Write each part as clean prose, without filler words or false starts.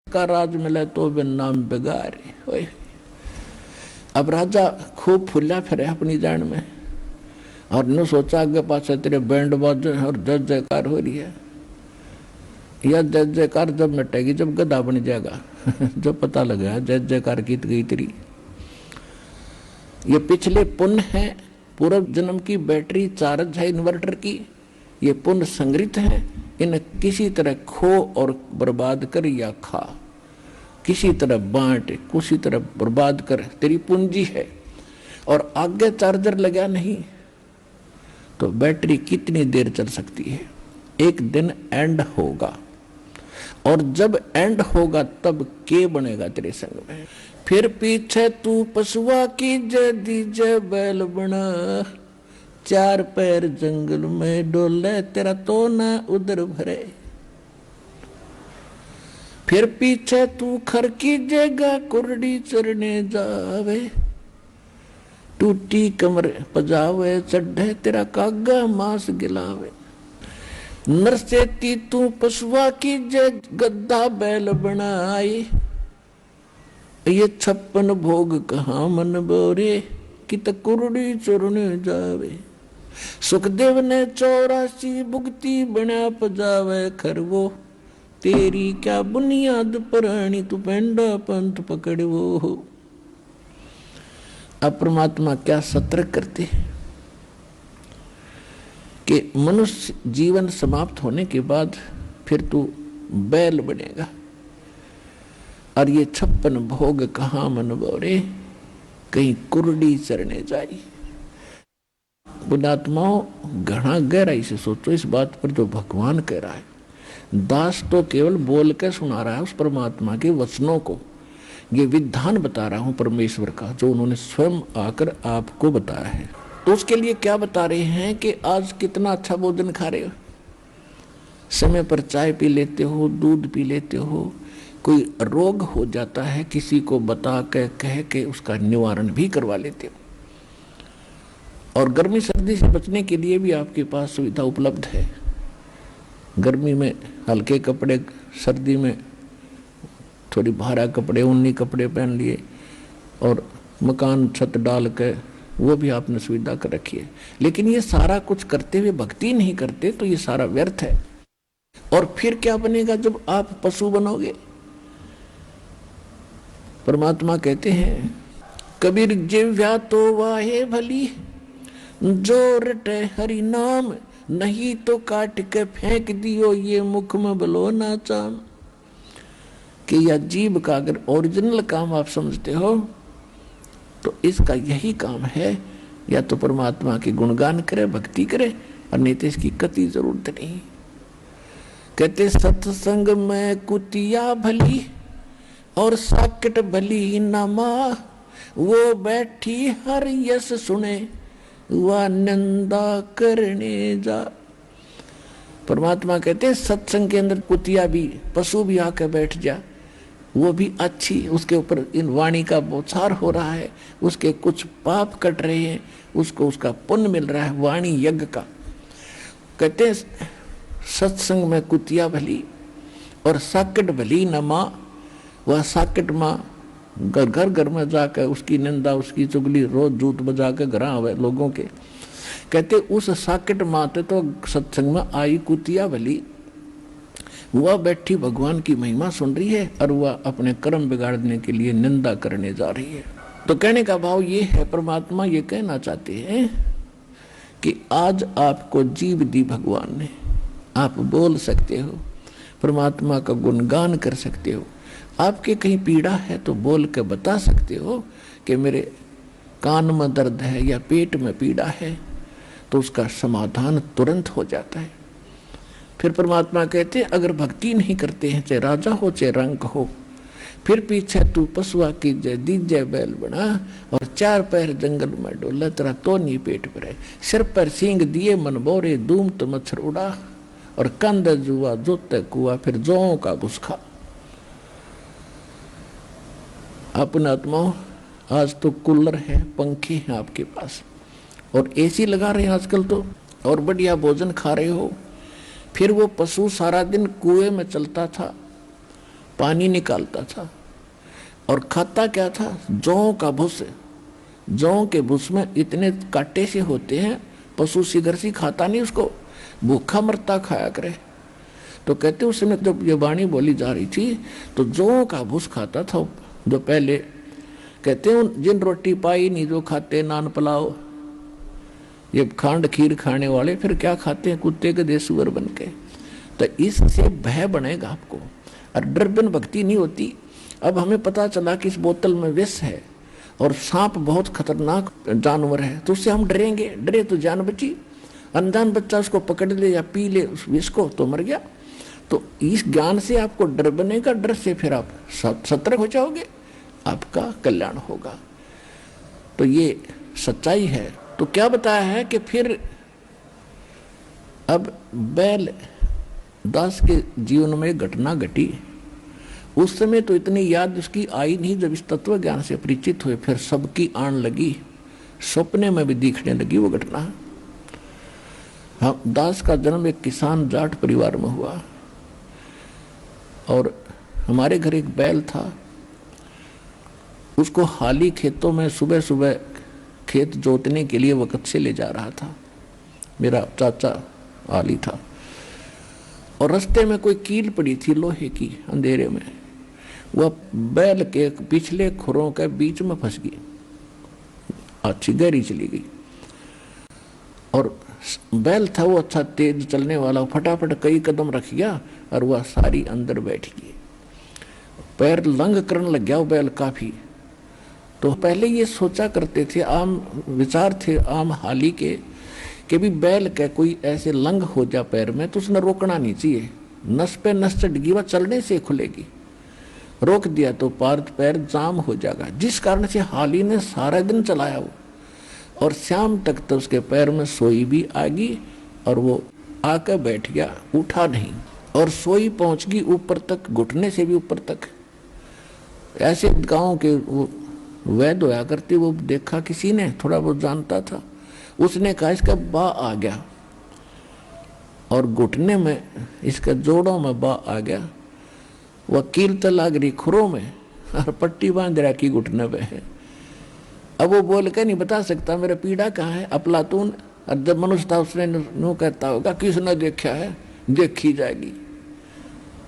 का राज मिले तो बिन नाम बिगारे। अब राजा खूब फुल्या फिरे अपनी जान में और न सोचा आगे पास तेरे बैंड बाजे और जय जयकार हो रही है। यह जय जयकार जब मिटेगी जब गधा बन जाएगा जब पता लगा जय जयकार की गई तेरी। ये पिछले पुण्य है, पूर्व जन्म की बैटरी चार्ज है इन्वर्टर की। ये पुण्य संग्रहित है, इन किसी तरह खो और बर्बाद कर या खा, किसी तरह बांट, किसी तरह बर्बाद कर, तेरी पूंजी है। और आगे चार्जर लगा नहीं तो बैटरी कितनी देर चल सकती है। एक दिन एंड होगा और जब एंड होगा तब के बनेगा तेरे संग में। फिर पीछे तू पशुआ की जय दीजे बैल बना, चार पैर जंगल में डोले तेरा तो ना उधर भरे। फिर पीछे तू खर की जगह कुरडी चरने जावे, टूटी कमर पजावे चढ़े तेरा कागा मांस गिलावे। नरसेती तू पशुआ की जय गद्दा बैल बनाई, ये 56 भोग कहाँ मन बोरे कित कुरडी चरने जावे। सुखदेव ने 84 भुगती बना पजावे खरवो, तेरी क्या बुनियाद प्राणी तू पेंडा पंथ पकड़ वो हो। अब परमात्मा क्या सतर्क करते हैं कि मनुष्य जीवन समाप्त होने के बाद फिर तू बैल बनेगा और ये 56 भोग कहाँ मन बोरे कहीं कुरडी चरने जाई। पुण्यात्माओं घना गहराई से सोचो इस बात पर जो भगवान कह रहा है। दास तो केवल बोल के सुना रहा है उस परमात्मा के वचनों को। ये विधान बता रहा हूं परमेश्वर का जो उन्होंने स्वयं आकर आपको बताया है। तो उसके लिए क्या बता रहे हैं कि आज कितना अच्छा भोजन खा रहे हो, समय पर चाय पी लेते हो, दूध पी लेते हो। कोई रोग हो जाता है किसी को बता के कह के उसका निवारण भी करवा लेते हो। और गर्मी सर्दी से बचने के लिए भी आपके पास सुविधा उपलब्ध है। गर्मी में हल्के कपड़े, सर्दी में थोड़ी भारा कपड़े, ऊनी कपड़े पहन लिए और मकान छत डाल के वो भी आपने सुविधा कर रखी है। लेकिन ये सारा कुछ करते हुए भक्ति नहीं करते तो ये सारा व्यर्थ है। और फिर क्या बनेगा जब आप पशु बनोगे। परमात्मा कहते हैं कबीर जिव्या तो वाहे भली, जो रटे हरि नाम, नहीं तो काट के फेंक दियो ये मुख में बलो ना चाम। कि यह जीव का अगर ओरिजिनल काम आप समझते हो तो इसका यही काम है, या तो परमात्मा की गुणगान करे, भक्ति करे, और नहीं तो इसकी कति जरूरत नहीं। कहते सत्संग में कुतिया भली और साकट भली नमा, वो बैठी हर यश सुने वह निंदा करने जा। परमात्मा कहते हैं सत्संग के अंदर कुतिया भी, पशु भी आकर बैठ जा, वो भी अच्छी, उसके ऊपर इन वाणी का बौछार हो रहा है, उसके कुछ पाप कट रहे हैं, उसको उसका पुण्य मिल रहा है वाणी यज्ञ का। कहते हैं सत्संग में कुतिया भली और साकट भली न माँ। वह साकट माँ घर घर में जाकर उसकी निंदा, उसकी चुगली रोज जूत बजा के घर आवे लोगों के। कहते उस साकट माते तो सत्संग में आई कुतिया भली, वह बैठी भगवान की महिमा सुन रही है और वह अपने कर्म बिगाड़ने के लिए निंदा करने जा रही है। तो कहने का भाव ये है, परमात्मा ये कहना चाहते हैं कि आज आपको जीव दी भगवान ने, आप बोल सकते हो, परमात्मा का गुणगान कर सकते हो। आपके कहीं पीड़ा है तो बोल के बता सकते हो कि मेरे कान में दर्द है या पेट में पीड़ा है, तो उसका समाधान तुरंत हो जाता है। फिर परमात्मा कहते हैं अगर भक्ति नहीं करते हैं, चाहे राजा हो चाहे रंक हो, फिर पीछे तू पशुआ की जय दीजय बैल बना और चार पैर जंगल में डोला, तेरा तो नहीं पेट पर है। सिर पर सींग दिए मन बोरे, धूम तो मच्छर उड़ा और कंद जुआ जोते कुआ, फिर जों का घुसखा। अपना आत्माओं आज तो कूलर है, पंखे हैं आपके पास और एसी लगा रहे हैं आजकल तो, और बढ़िया भोजन खा रहे हो। फिर वो पशु सारा दिन कुएं में चलता था पानी निकालता था और खाता क्या था? जौ का भुस। जौ के भुस में इतने कांटे से होते हैं, पशु सिगर सी खाता नहीं उसको, भूखा मरता खाया करे। तो कहते उस समय जब ये वाणी बोली जा रही थी तो जौ का भुस खाता था जो पहले। कहते हैं जिन रोटी पाई नहीं जो खाते नान पुलाव, ये खांड खीर खाने वाले फिर क्या खाते हैं? कुत्ते के देसुअर बन के। तो इससे भय बनेगा आपको, और डर बिन भक्ति नहीं होती। अब हमें पता चला कि इस बोतल में विष है और सांप बहुत खतरनाक जानवर है, तो उससे हम डरेंगे। डरे तो जान बची, अनजान बच्चा उसको पकड़ ले या पी ले उस विष को तो मर गया। तो इस ज्ञान से आपको डर बनेगा, डर से फिर आप सतर्क हो जाओगे, आपका कल्याण होगा। तो ये सच्चाई है। तो क्या बताया है कि फिर अब बैल दास के जीवन में घटना घटी। उस समय तो इतनी याद उसकी आई नहीं, जब इस तत्व ज्ञान से परिचित हुए फिर सबकी आन लगी, सपने में भी दिखने लगी वो घटना। हाँ, दास का जन्म एक किसान जाट परिवार में हुआ और हमारे घर एक बैल था। उसको हाली खेतों में सुबह सुबह खेत जोतने के लिए वक्त से ले जा रहा था। मेरा चाचा हाली था और रास्ते में कोई कील पड़ी थी लोहे की, अंधेरे में वह बैल के पिछले खुरों के बीच में फंस गई, अच्छी गहरी चली गई। और बैल था वो अच्छा तेज चलने वाला, फटाफट कई कदम रख गया और वह सारी अंदर बैठ गई। पैर लंग करने लग गया वो बैल काफी। तो पहले ये सोचा करते थे, आम विचार थे आम हाली के कि भी बैल का कोई ऐसे लंग हो जा पैर में तो उसने रोकना नहीं चाहिए, नस पे नस चढ़गी वह चलने से खुलेगी, रोक दिया तो पैर जाम हो जाएगा। जिस कारण से हाली ने सारा दिन चलाया वो, और शाम तक तो उसके पैर में सोई भी आ गई और वो आकर बैठ गया, उठा नहीं, और सोई पहुंच गई ऊपर तक, घुटने से भी ऊपर तक। ऐसे गांव के वो वैद्य होया करते, वो देखा किसी ने, थोड़ा बहुत जानता था, उसने कहा इसका बा आ गया और घुटने में इसके जोड़ों में बा आ गया। वह कील तो लग रही खुरों में और पट्टी बांध रहा की घुटने पे है। अब वो बोल के नहीं बता सकता मेरा पीड़ा कहाँ है। अफलातून और जब मनुष्य था उसने नो कहता होगा किसने देखा है, देखी जाएगी।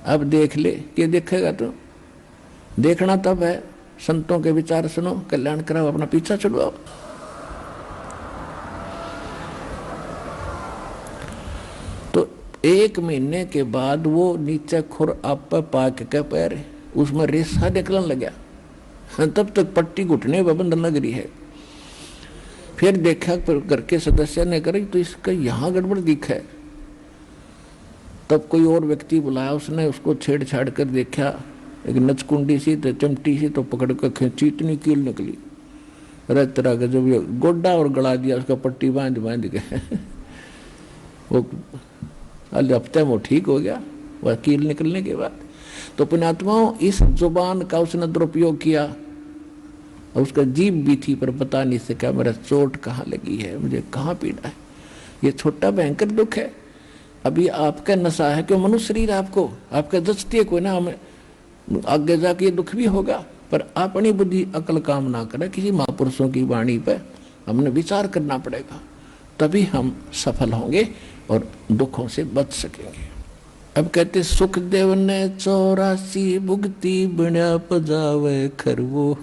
अब देख ले, कि देखेगा तो देखना तब है, संतों के विचार सुनो, कल्याण कराओ, अपना पीछा छुड़वाओ। तो 1 महीने के बाद वो नीचे खुर आप पाक के पैर उसमें रेसा निकलने लगा। तब तक पट्टी घुटने पर बंद लग रही है। फिर देखा घर के सदस्य ने करी तो इसका यहाँ गड़बड़ दिखा है। तब कोई और व्यक्ति बुलाया, उसने उसको छेड़छाड़ कर देखा, एक नचकुंडी सी तो चमटी सी तो पकड़ कर खींची, इतनी कील निकली। तरह का जब ये गोड्डा और गड़ा दिया उसका, पट्टी बांध के वो हफ्ते में ठीक हो गया वह कील निकलने के बाद। तो पुण्यात्माओं, इस जुबान का उसने दुरुपयोग किया और उसका जीभ भी थी पर बता नहीं सका मेरा चोट कहाँ लगी है, मुझे कहाँ पीड़ा है। ये छोटा भयंकर दुख है। अभी आपका नशा है कि मनुष्य शरीर आपको आपका जचती है कोई ना, हमें आगे जाके ये दुख भी होगा, पर अपनी बुद्धि अकल काम ना करे। किसी महापुरुषों की वाणी पर हमने विचार करना पड़ेगा, तभी हम सफल होंगे और दुखों से बच सकेंगे। अब कहते सुखदेव ने 84 भुगती बना पजावे खरवो,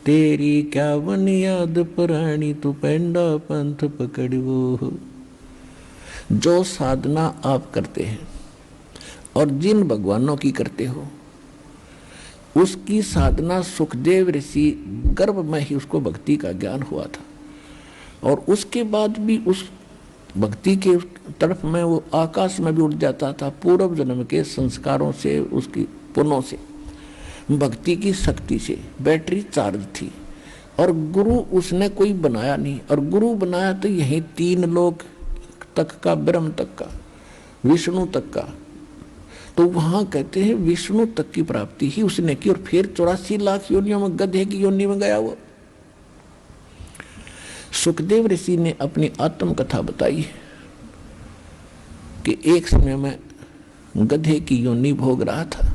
तेरी क्या बुनियाद पुरानी तू पेंडा पंथ पकड़वो। जो साधना आप करते हैं और जिन भगवानों की करते हो, उसकी साधना सुखदेव ऋषि गर्भ में ही उसको भक्ति का ज्ञान हुआ था, और उसके बाद भी उस भक्ति के तरफ में वो आकाश में भी उड़ जाता था। पूर्व जन्म के संस्कारों से, उसकी पुण्यों से, भक्ति की शक्ति से बैटरी चार्ज थी। और गुरु उसने कोई बनाया नहीं, और गुरु बनाया तो यही 3 लोक तक का, ब्रह्म तक का, विष्णु तक का। तो वहां कहते हैं विष्णु तक की प्राप्ति ही उसने की, और फिर 84 लाख योनियों में गधे की योनि में गया वो। सुखदेव ऋषि ने अपनी आत्म कथा बताई कि एक समय में गधे की योनि भोग रहा था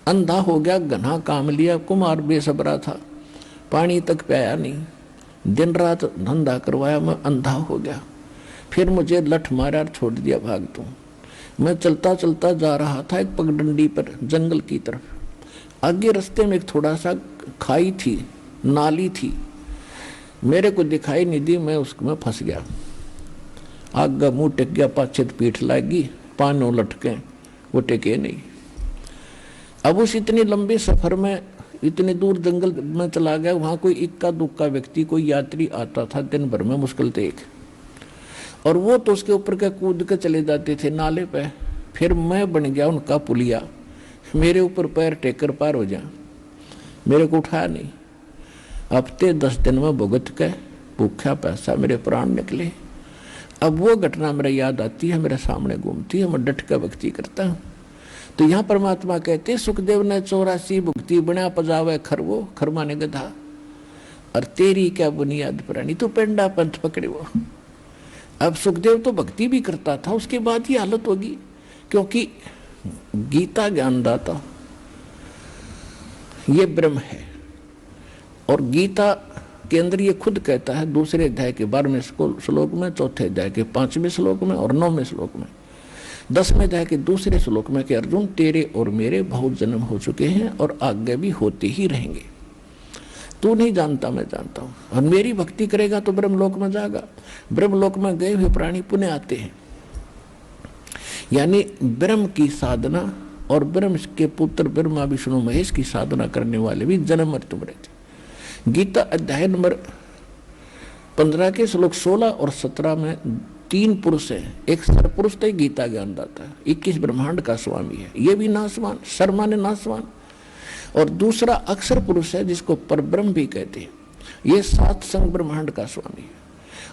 अंधा हो गया, घना काम लिया, कुमार बेसबरा था, पानी तक पाया नहीं, दिन रात धंधा करवाया, मैं अंधा हो गया। फिर मुझे लठ मारा और छोड़ दिया, भाग तू। मैं चलता चलता जा रहा था एक पगडंडी पर जंगल की तरफ। आगे रास्ते में एक थोड़ा सा खाई थी, नाली थी, मेरे को दिखाई नहीं दी, मैं उसमें फंस गया। आगे मुंह टेक गया, पाछे पीठ लागी, पानों लटके, वो टेके नहीं। अब उस इतनी लंबे सफर में इतनी दूर जंगल में चला गया, वहां कोई इक्का दुक्का व्यक्ति, कोई यात्री आता था दिन भर में मुश्किल से एक, और वो तो उसके ऊपर के कूद के चले जाते थे नाले पे। फिर मैं बन गया उनका पुलिया, मेरे ऊपर पैर टेकर पार हो जा, मेरे को उठाया नहीं। हफ्ते 10 दिन में भुगत के भूखा पैसा मेरे प्राण निकले। अब वो घटना मेरे याद आती है, मेरे सामने घूमती है, मैं डट कर भक्ति करता हूँ। तो यहाँ परमात्मा कहते, सुखदेव ने 84 भुक्ति बना पजावे खरवो, खर माने गधा, और तेरी क्या बुनियाद प्राणी, तू पेंडा पंथ पकड़े वो। अब सुखदेव तो भक्ति भी करता था, उसके बाद ही हालत होगी, क्योंकि गीता ज्ञानदाता ये ब्रह्म है। और गीता के अंदर ये खुद कहता है, दूसरे अध्याय के 12वें श्लोक में, चौथे अध्याय के 5वें श्लोक में और 9वें श्लोक में, 10वें अध्याय के दूसरे श्लोक में कि अर्जुन तेरे और मेरे बहुत जन्म हो चुके हैं और आगे भी होते ही रहेंगे। तू नहीं जानता, मैं जानता हूं, और मेरी भक्ति करेगा तो ब्रह्मलोक में जाएगा। ब्रह्मलोक में गए हुए प्राणी पुण्य आते हैं। यानी ब्रह्म की साधना और ब्रह्म के पुत्र ब्रह्मा विष्णु महेश की साधना करने वाले भी जन्म मृत्यु में रहते। गीता अध्याय नंबर 15 के श्लोक 16 और 17 में 3 पुरुष हैं। एक सरपुरुष तो गीता ज्ञानदाता है, 21 ब्रह्मांड का स्वामी है, ये भी नासवान, शर्मा ने नासवान। और दूसरा अक्षर पुरुष है जिसको परब्रह्म भी कहते हैं, ये 7 संग ब्रह्मांड का स्वामी है।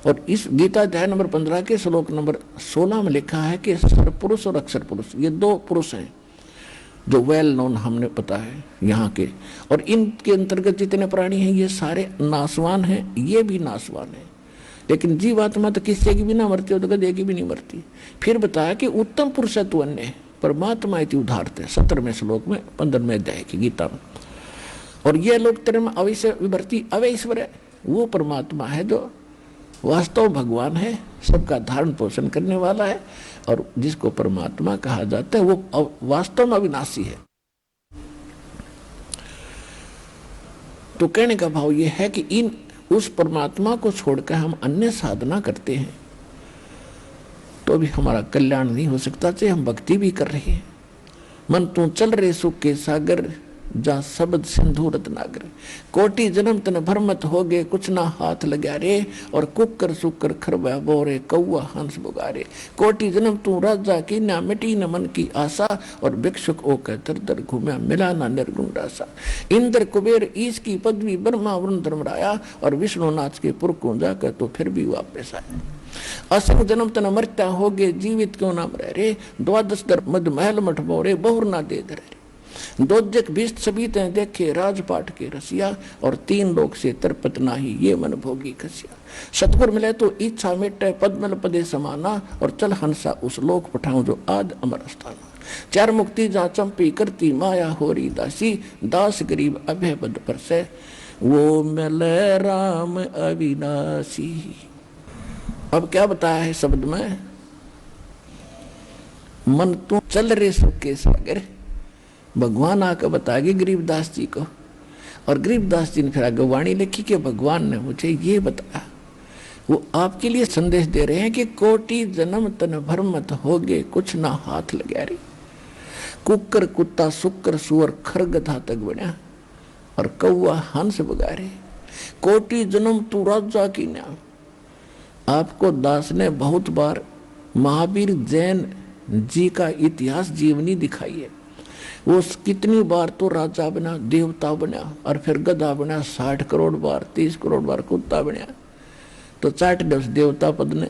और इस गीता अध्याय नंबर 15 के श्लोक नंबर 16 में लिखा है कि सरपुरुष और अक्षर पुरुष ये 2 पुरुष हैं जो वेल नोन हमने पता है यहाँ के। और इनके अंतर्गत जितने प्राणी हैं ये सारे नासवान हैं, ये भी नासवान है। लेकिन जीवात्मा तो किसी की भी ना मरती हो, तो गधे की भी नहीं मरती। फिर बताया कि उत्तम पुरुष है तू अन्य परमात्मा इति उदाहरते 17वें श्लोक में 15वें अध्याय की गीता में। और ये लोग तेरे में अवश्य विभर्ती अवैश्वर है, वो परमात्मा है जो वास्तव भगवान है, सबका धारण पोषण करने वाला है, और जिसको परमात्मा कहा जाता है वो वास्तव में अविनाशी है। तो कहने का भाव ये है कि उस परमात्मा को छोड़कर हम अन्य साधना करते हैं तो भी हमारा कल्याण नहीं हो सकता, चाहे हम भक्ति भी कर रहे हैं। मन तू चल रहे सुख के सागर, जा शब्द सिंधु रत्नागर, कोटि जन्म तन भरमत हो गए, कुछ ना हाथ लगा रे, और कुकर सुकर खरबा बोरे, कौआ हंस बुगारे। कोटि जन्म तू राजा की ना मिटी न मन की आशा, और भिक्षुक ओकर दर दर घूमया, मिला ना निर्गुण रासा। इंद्र कुबेर ईश की पदवी, ब्रह्मा वरुण धर्मराया, और विष्णुनाथ के पुर को जाकर तो फिर भी वापस आया। असंग जन्म तन मरता हो गए, जीवित क्यों ना मरे रे, 12 दर मध महल मठ मोरे, बहुर ना दे धरे। दोजक भीष्ट सभी ते देखे, राजपाट के रसिया, और 3 लोक से तरपत नाही, ये मन भोगी खसिया। सतगुर मिले तो इच्छा मिटे, पद्मल पदे समाना, और चल हंसा उस लोक पठाऊं जो आद अमर स्थाना। 4 मुक्ति जा चंपी करती, माया होरी दासी, दास गरीब अभय बद पर से, वो मिले राम अविनाशी। अब क्या बताया है शब्द में, मन तू चल रे सुख के सागर, भगवान आकर बताएंगे गरीबदास जी को। और गरीबदास जी ने फिर आगे वाणी लिखी कि भगवान ने मुझे ये बताया, वो आपके लिए संदेश दे रहे हैं कि कोटि जन्म तन भर मत होगे, कुछ ना हाथ लगा रे। कुकर कुत्ता सुकर सुअर खरगधा तक बना, और कौआ हंस बगारे। कोटि जन्म तू राजा की न्या। आपको दास ने बहुत बार महावीर जैन जी का इतिहास जीवनी दिखाई है। वो कितनी बार तो राजा बना, देवता बना, और फिर गधा बना, 60 करोड़ बार, 30 करोड़ बार कुत्ता बना, तो 60 देवता पद ने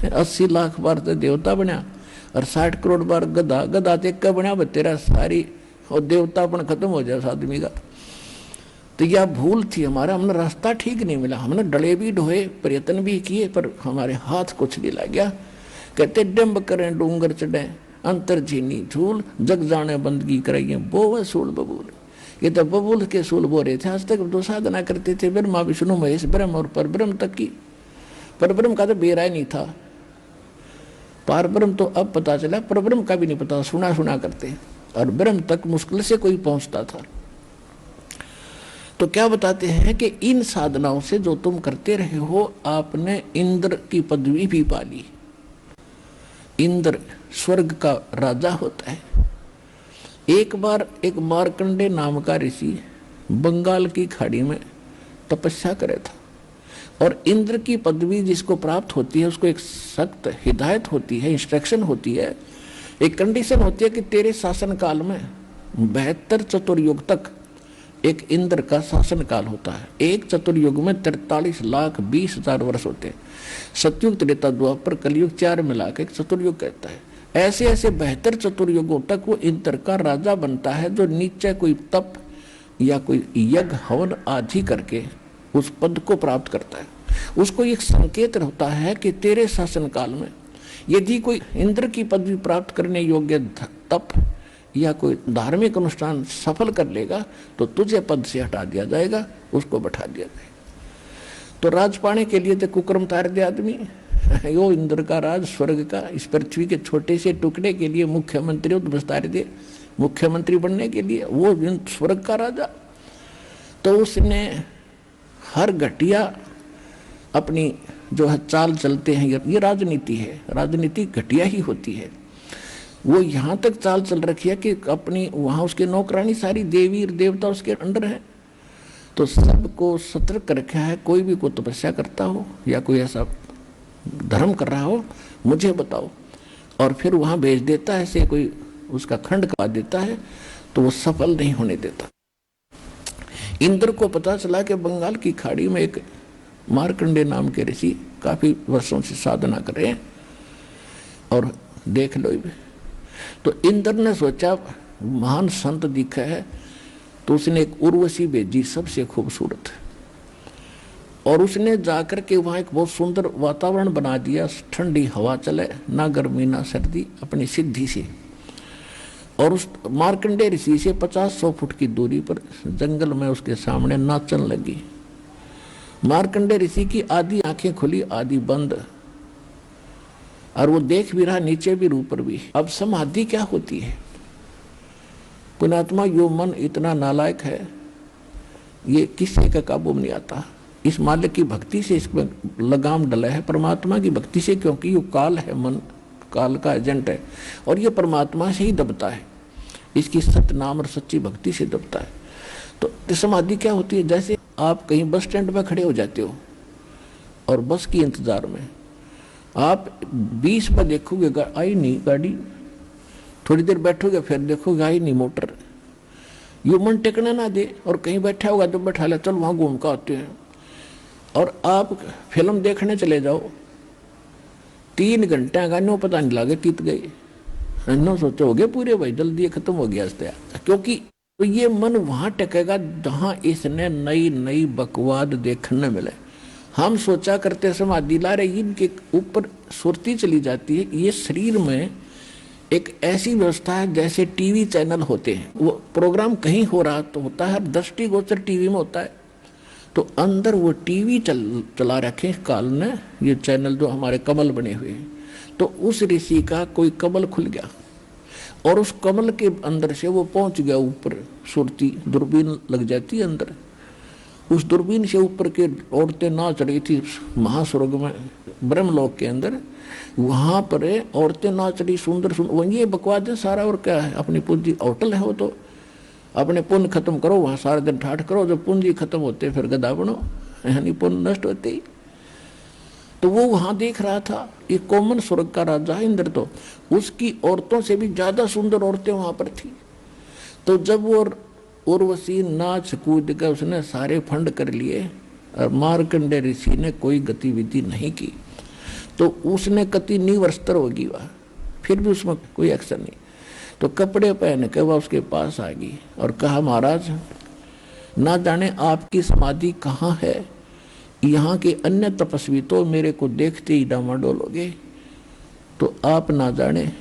80 लाख बार तो देवता बना, और 60 करोड़ बार गधा, गधा तेक का बना, तेरा सारी और देवतापन खत्म हो जाए आदमी का। तो यह भूल थी हमारा, हमने रास्ता ठीक नहीं मिला, हमने डले भी ढोए, प्रयत्न भी किए, पर हमारे हाथ कुछ नहीं लग गया। कहते डिम्ब करें डूंगर चढ़े, अंतर झीनी झूल, जग जाने बंदगी कराइए बोव सूल बबूल। ये तो बबूल के सूल बो रहे थे। आज तक दो साधना करते थे, ब्रह्मा विष्णु महेश ब्रह्म और परब्रह्म तक की। परब्रह्म का तो बेरा ही नहीं था। पारब्रह्म तो अब पता चला, परब्रह्म का भी नहीं पता, सुना सुना करते, और ब्रह्म तक मुश्किल से कोई पहुंचता था। तो क्या बताते हैं कि इन साधनाओं से जो तुम करते रहे हो, आपने इंद्र की पदवी भी पाली। इंद्र स्वर्ग का राजा होता है। एक बार एक मार्कंडे नाम का ऋषि बंगाल की खाड़ी में तपस्या करे था, और इंद्र की पदवी जिसको प्राप्त होती है उसको एक सख्त हिदायत होती है, इंस्ट्रक्शन होती है, एक कंडीशन होती है कि तेरे शासन काल में 72 चतुर्युग तक एक इंद्र का शासन काल होता है। एक चतुर्युग में 43,20,000 वर्ष होते हैं। सतयुग, त्रेता, द्वापर, कलयुग 4 मिला के एक चतुर्युग कहता है। ऐसे ऐसे 72 चतुर्युगों तक वो इंद्र का राजा बनता है, जो नीचे कोई तप या कोई यज्ञ हवन आदि करके उस पद को प्राप्त करता है। उसको एक संकेत होता है कि तेरे शासन काल में यदि कोई इंद्र की पदवी प्राप्त करने योग्य तप या कोई धार्मिक अनुष्ठान सफल कर लेगा तो तुझे पद से हटा दिया जाएगा, उसको बैठा दिया जाएगा। तो राज पाने के लिए तो कुकर्म तार दे आदमी, यो इंद्र का राज स्वर्ग का इस पृथ्वी के छोटे से टुकड़े के लिए मुख्यमंत्री बस्तार दे, मुख्यमंत्री बनने के लिए वो स्वर्ग का राजा। तो उसने हर घटिया अपनी जो है चाल चलते हैं, ये राजनीति है, राजनीति घटिया ही होती है। वो यहाँ तक चाल चल रखी है कि अपनी वहाँ उसके नौकरानी सारी देवी और देवता उसके अंडर है। तो सबको सतर्क रखा है, कोई भी कोई तपस्या करता हो या कोई ऐसा धर्म कर रहा हो मुझे बताओ, और फिर वहाँ भेज देता है, से कोई उसका खंड करवा देता है तो वो सफल नहीं होने देता। इंद्र को पता चला कि बंगाल की खाड़ी में एक मार्कंडे नाम के ऋषि काफी वर्षों से साधना कर रहे हैं और देख लो। तो इंद्र ने सोचा महान संत दिखा है, तो उसने एक उर्वशी भेजी सबसे खूबसूरत, और उसने जाकर के वहाँ एक बहुत सुंदर वातावरण बना दिया, ठंडी हवा चले, ना गर्मी ना सर्दी, अपनी सिद्धि से। और उस मार्कंडे ऋषि से 50-100 फुट की दूरी पर जंगल में उसके सामने नाचन लगी। मार्कंडे ऋषि की आधी आंखें खुली आधी बंद, और वो देख भी रहा नीचे भी ऊपर भी। अब समाधि क्या होती है? पुण्यात्मा, यो मन इतना नालायक है, ये किसी का काबू में नहीं आता। इस मालिक की भक्ति से इसमें लगाम डला है, परमात्मा की भक्ति से, क्योंकि यो काल है, मन काल का एजेंट है, और ये परमात्मा से ही दबता है, इसकी सत्य नाम और सच्ची भक्ति से दबता है। तो समाधि क्या होती है? जैसे आप कहीं बस स्टैंड में खड़े हो जाते हो और बस की इंतजार में आप 20 पर देखोगे आई नहीं गाड़ी, थोड़ी देर बैठोगे फिर देखोगे आई नहीं मोटर, यू मन टेकने ना दे, और कहीं बैठा होगा तो बैठा ले, चल वहाँ घूम कर आते हैं। और आप फिल्म देखने चले जाओ, 3 घंटे गाने पता नहीं लगे कित गए, न सोचो हो गए पूरे भाई, जल्दी खत्म हो गया। क्योंकि तो ये मन वहां टेकेगा जहां इसने नई नई बकवाद देखने मिले। हम सोचा करते समाधि ला रहे, इनके ऊपर सुरती चली जाती है। ये शरीर में एक ऐसी व्यवस्था है जैसे टीवी चैनल होते हैं, वो प्रोग्राम कहीं हो रहा तो होता है, दृष्टिगोचर टीवी में होता है, तो अंदर वो टीवी चला रखे काल ने, ये चैनल जो हमारे कमल बने हुए हैं। तो उस ऋषि का कोई कमल खुल गया और उस कमल के अंदर से वो पहुंच गया ऊपर, सुरती दूरबीन लग जाती है अंदर, उस दूरबीन से ऊपर के औरतें नाच रही थी महास्वर्ग में, ब्रह्मलोक के अंदर, वहां पर औरतें नाच रही सुंदर सुंदर। ये बकवाद है सारा, और क्या है? अपनी पूंजी होटल है वो, तो अपने पुण्य खत्म करो, वहां सारा दिन ठाठ करो, जब पूंजी खत्म होते फिर गधा बनो, यानी पुण्य नष्ट होते ही। तो वो वहां देख रहा था, ये कॉमन स्वर्ग का राजा है इंद्र, तो उसकी औरतों से भी ज्यादा सुंदर औरतें वहां पर थी। तो जब वो उर्वशी नाच कूद कर उसने सारे फंड कर लिए और मार्कंडे ऋषि ने कोई गतिविधि नहीं की, तो उसने कति निवस्त्र होगी वह, फिर भी उसमें कोई एक्शन नहीं। तो कपड़े पहन के वह उसके पास आ गई और कहा, महाराज ना जाने आपकी समाधि कहाँ है, यहाँ के अन्य तपस्वी तो मेरे को देखते ही डामाडोल हो गए, तो आप ना जाने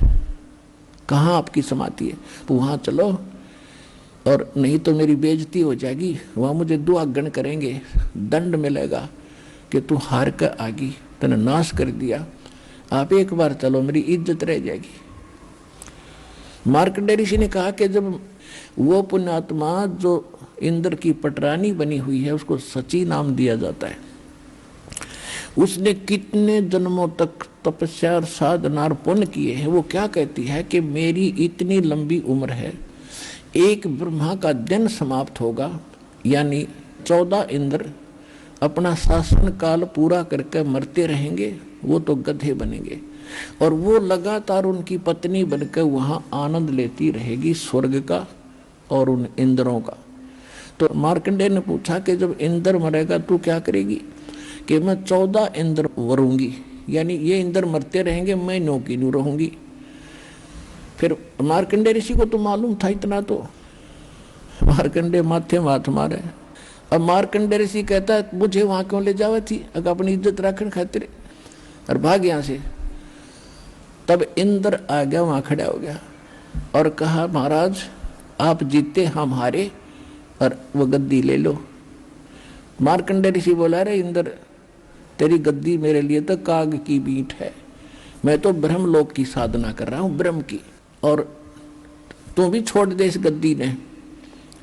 कहाँ आपकी समाधि है? तो वहाँ चलो, और नहीं तो मेरी बेइज्जती हो जाएगी, वहाँ मुझे दुआगन करेंगे, दंड मिलेगा कि तू हार कर आ गई, तूने नाश कर दिया। आप एक बार चलो, मेरी इज्जत रह जाएगी। मार्कंडेय ऋषि ने कहा कि जब वो पुण्यात्मा जो इंद्र की पटरानी बनी हुई है उसको सची नाम दिया जाता है, उसने कितने जन्मों तक तपस्या और साधना और पुण्य किए हैं, वो क्या कहती है कि मेरी इतनी लंबी उम्र है, एक ब्रह्मा का दिन समाप्त होगा, यानी 14 इंद्र अपना शासन काल पूरा करके मरते रहेंगे, वो तो गधे बनेंगे, और वो लगातार उनकी पत्नी बनकर वहाँ आनंद लेती रहेगी स्वर्ग का और उन इंद्रों का। तो मार्कंडेय ने पूछा कि जब इंद्र मरेगा तू क्या करेगी? कि मैं 14 इंद्र वरूंगी, यानी ये इंद्र मरते रहेंगे, मैं नो की न्यू रहूंगी। फिर मार्कंडेय ऋषि को तो मालूम था इतना, तो मार्कंडेय माथे माथ मारे। अब मार्कंडेय ऋषि कहता है मुझे वहां क्यों ले जावे थी, अगर अपनी इज्जत रखने खातिर, और भाग यहां से। तब इंद्र आ गया, वहां खड़ा हो गया और कहा महाराज आप जीते हम हारे, और वो गद्दी ले लो। मार्कंडेय ऋषि बोला रे इंद्र, तेरी गद्दी मेरे लिए तो काग की बीट है, मैं तो ब्रह्मलोक की साधना कर रहा हूं, ब्रह्म की, और तू भी छोड़ दे इस गद्दी ने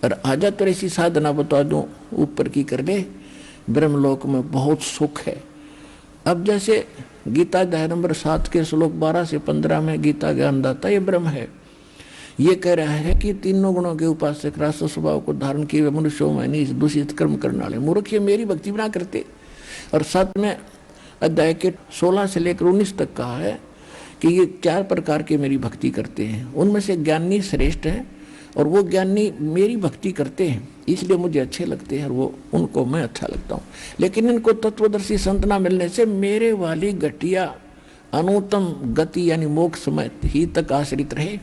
और आजा तो ऐसी साधना बता दूं ऊपर की कर ले, ब्रह्मलोक में बहुत सुख है। अब जैसे गीता अध्याय नंबर 7 के श्लोक 12 से 15 में गीता ज्ञानदाता ये ब्रह्म है, ये कह रहा है कि तीनों गुणों के उपासक राष्ट्र स्वभाव को धारण किए हुए मनुष्यों में दूषित कर्म करने वाले मूर्ख ये मेरी भक्ति बना करते। और 7वें अध्याय के 16 से लेकर 19 तक कहा है कि ये 4 प्रकार के मेरी भक्ति करते हैं, उनमें से ज्ञानी श्रेष्ठ हैं, और वो ज्ञानी मेरी भक्ति करते हैं इसलिए मुझे अच्छे लगते हैं, और वो उनको मैं अच्छा लगता हूँ। लेकिन इनको तत्वदर्शी संत ना मिलने से मेरे वाली घटिया अनुत्तम गति यानी मोक्ष में ही तक आश्रित रहे।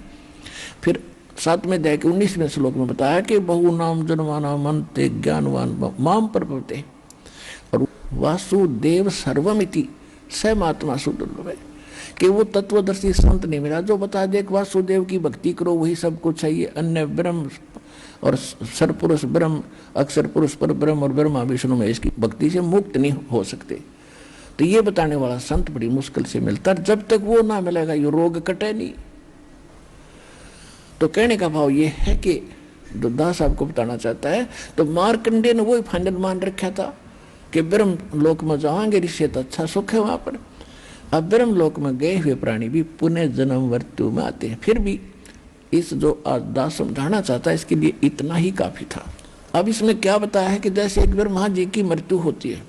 फिर 7वें अध्याय के 19वें श्लोक में बताया कि बहु नाम जन्माना मनते ज्ञानवान माम प्रपते, और वासुदेव सर्वमिति स महात्मा सुदुर्लभ है, कि वो तत्वदर्शी संत नहीं मिला जो बता दे वासुदेव की भक्ति करो वही सब कुछ है, ये अन्य ब्रह्म और सरपुरुष ब्रह्म, अक्षर पुरुष पर ब्रह्म और ब्रह्मा विष्णु में इसकी भक्ति से मुक्त नहीं हो सकते। तो ये बताने वाला संत बड़ी मुश्किल से मिलता, जब तक वो ना मिलेगा ये रोग कटे नहीं। तो कहने का भाव ये है कि जो दास आपको बताना चाहता है, तो मार्कंडेय ने वही फाइनल मान रखा था कि ब्रह्म लोक में जाएंगे ऋषि तो अच्छा सुख है वहां पर। अब ब्रह्म लोक में गए हुए प्राणी भी पुनः जन्म मृत्यु में आते हैं। फिर भी इस जो आज दास समझाना चाहता है इसके लिए इतना ही काफी था। अब इसमें क्या बताया है कि जैसे एक ब्रह्मा जी की मृत्यु होती है,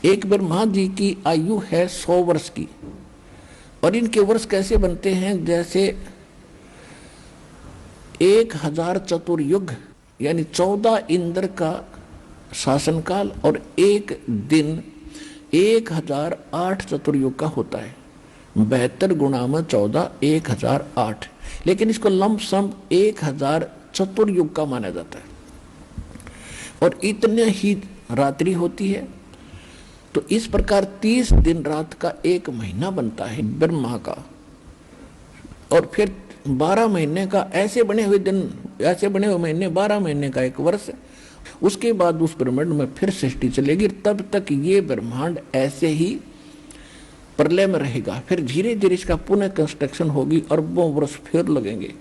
एक ब्रह्मा जी की आयु है 100 वर्ष की, और इनके वर्ष कैसे बनते हैं, जैसे 1000 चतुर्युग यानी 14 इंद्र का शासनकाल और एक दिन 1008 चतुर्युग का होता है। 72 गुणा में 14 1008, लेकिन इसको लमसम 1000 चतुर्युग का माना जाता है, और इतने ही रात्रि होती है। तो इस प्रकार 30 दिन रात का एक महीना बनता है ब्रह्मा का, और फिर 12 महीने का ऐसे बने हुए दिन, ऐसे बने हुए महीने 12 महीने का एक वर्ष। उसके बाद उस ब्रह्मांड में फिर सृष्टि चलेगी, तब तक ये ब्रह्मांड ऐसे ही प्रलय में रहेगा। फिर धीरे धीरे इसका पुनः कंस्ट्रक्शन होगी, अरबों वर्ष फिर लगेंगे,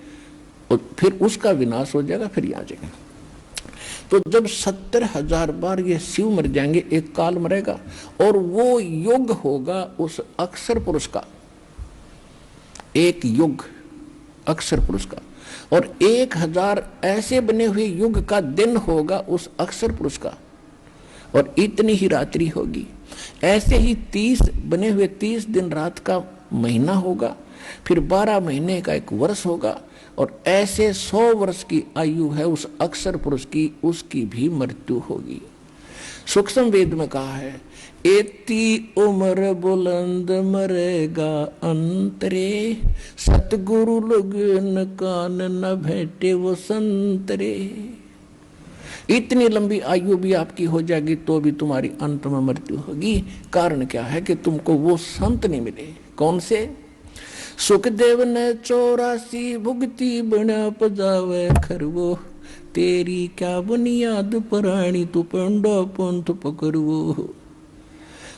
और फिर उसका विनाश हो जाएगा, फिर यहाँ जाएगा। तो जब 70,000 बार ये शिव मर जाएंगे, एक काल मरेगा, और वो युग होगा उस अक्षर पुरुष का, एक युग अक्षर पुरुष का, और 1000 ऐसे बने हुए युग का दिन होगा उस अक्षर पुरुष का, और इतनी ही रात्रि होगी। ऐसे ही 30 बने हुए 30 दिन रात का महीना होगा, फिर 12 महीने का एक वर्ष होगा, और ऐसे 100 वर्ष की आयु है उस अक्षर पुरुष की, उसकी भी मृत्यु होगी। सूक्ष्म वेद में कहा है, एती उम्र बुलंद मरेगा अंतरे, सतगुरु लगन कान न भेटे वो संतरे। इतनी लंबी आयु भी आपकी हो जाएगी तो भी तुम्हारी अंत में मृत्यु होगी। कारण क्या है कि तुमको वो संत नहीं मिले। कौन से? सुखदेव ने 84 भुगती बना पजावे खरवो, तेरी क्या बुनियाद पुरानी तू पंडो पंथ पकड़वो।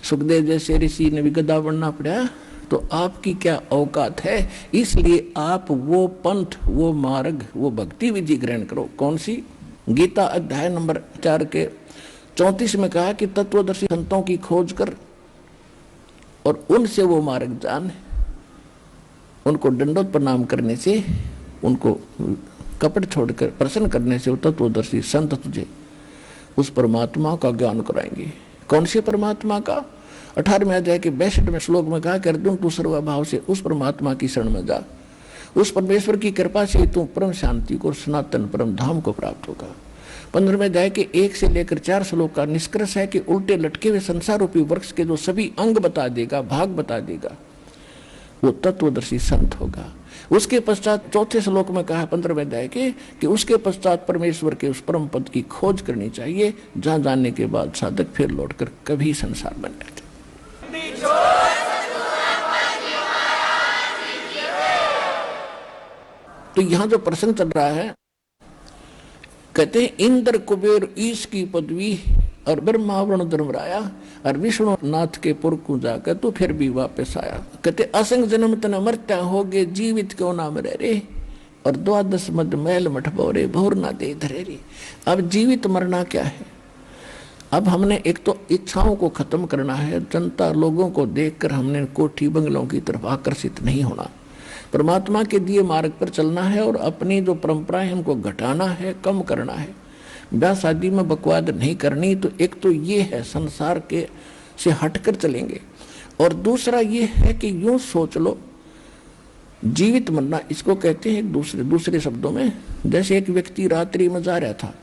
सुखदेव जैसे ऋषि ने भी गधा बनना पड़ा, तो आपकी क्या औकात है, इसलिए आप वो पंथ, वो मार्ग, वो भक्ति विधि ग्रहण करो। कौन सी? गीता अध्याय नंबर 4 के 34 में कहा कि तत्वदर्शी संतों की खोज कर और उनसे वो मार्ग जान। उनको दंडोत प्रणाम करने से, उनको कपट छोड़कर प्रसन्न करने से वो तत्वदर्शी संत तुझे उस परमात्मा का ज्ञान कराएंगे। कौन से परमात्मा का? 18वें अध्याय के 62वें श्लोक में कहा कि अर्जुन तू सर्वभाव से उस परमात्मा की शरण में जा, उस परमेश्वर की कृपा से तू परम शांति को, सनातन परम धाम को प्राप्त होगा। 15वें अध्याय के 1 से लेकर 4 श्लोक का निष्कर्ष है कि उल्टे लटके हुए संसार रूपी वृक्ष के जो सभी अंग बता देगा, भाग बता देगा, वो तत्वदर्शी संत होगा। उसके पश्चात 4थे श्लोक में कहा 15वें अध्याय के कि उसके पश्चात परमेश्वर के उस परम पद की खोज करनी चाहिए, जहां जाने के बाद साधक फिर लौटकर कभी संसार बन जाते। तो यहां जो प्रसंग चल रहा है, कहते हैं इंद्र कुबेर ईश की पदवी और ब्रह्मा वरुण धर्मराया और विष्णु नाथ के पुर को जाकर तो फिर भी वापस आया। कहते असंग जन्म तन मरत्या हो गए, जीवित क्यों ना मरे रे, और 12 मद मैल मठ बोरे भोर ना दे धरे रे। अब जीवित मरना क्या है? अब हमने एक तो इच्छाओं को खत्म करना है, जनता लोगों को देखकर हमने कोठी बंगलों की तरफ आकर्षित नहीं होना, परमात्मा के दिए मार्ग पर चलना है और अपनी जो परंपराएं हमको घटाना है, कम करना है। ब्याह शादी में बकवाद नहीं करनी। तो एक तो ये है संसार के से हटकर चलेंगे, और दूसरा ये है कि यूं सोच लो जीवित मरना, इसको कहते हैं दूसरे शब्दों में, जैसे एक व्यक्ति रात्रि में जा रहा था,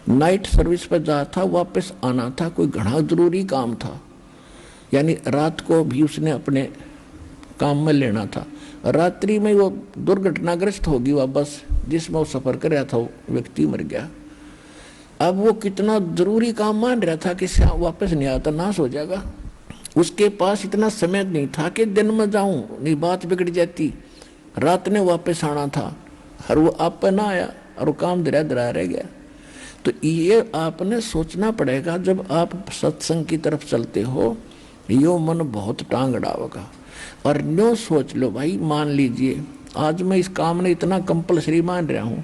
नाइट सर्विस पर जा था, वापस आना था, कोई घना जरूरी काम था, यानी रात को भी उसने अपने काम में लेना था। रात्रि में वो दुर्घटनाग्रस्त होगी वह बस जिसमें वो सफर कर रहा था, वो व्यक्ति मर गया। अब वो कितना जरूरी काम मान रहा था कि वापस नहीं आता, नाश हो जाएगा। उसके पास इतना समय नहीं था कि दिन में जाऊं, नहीं बात बिगड़ जाती। रात ने वापस आना था और वो आप पर ना आया और वो काम धरा धरा रह गया। तो ये आपने सोचना पड़ेगा, जब आप सत्संग की तरफ चलते हो, यो मन बहुत टांग अड़ावेगा। और न्यो सोच लो भाई, मान लीजिए आज मैं इस काम ने इतना कंपलसरी मान रहा हूं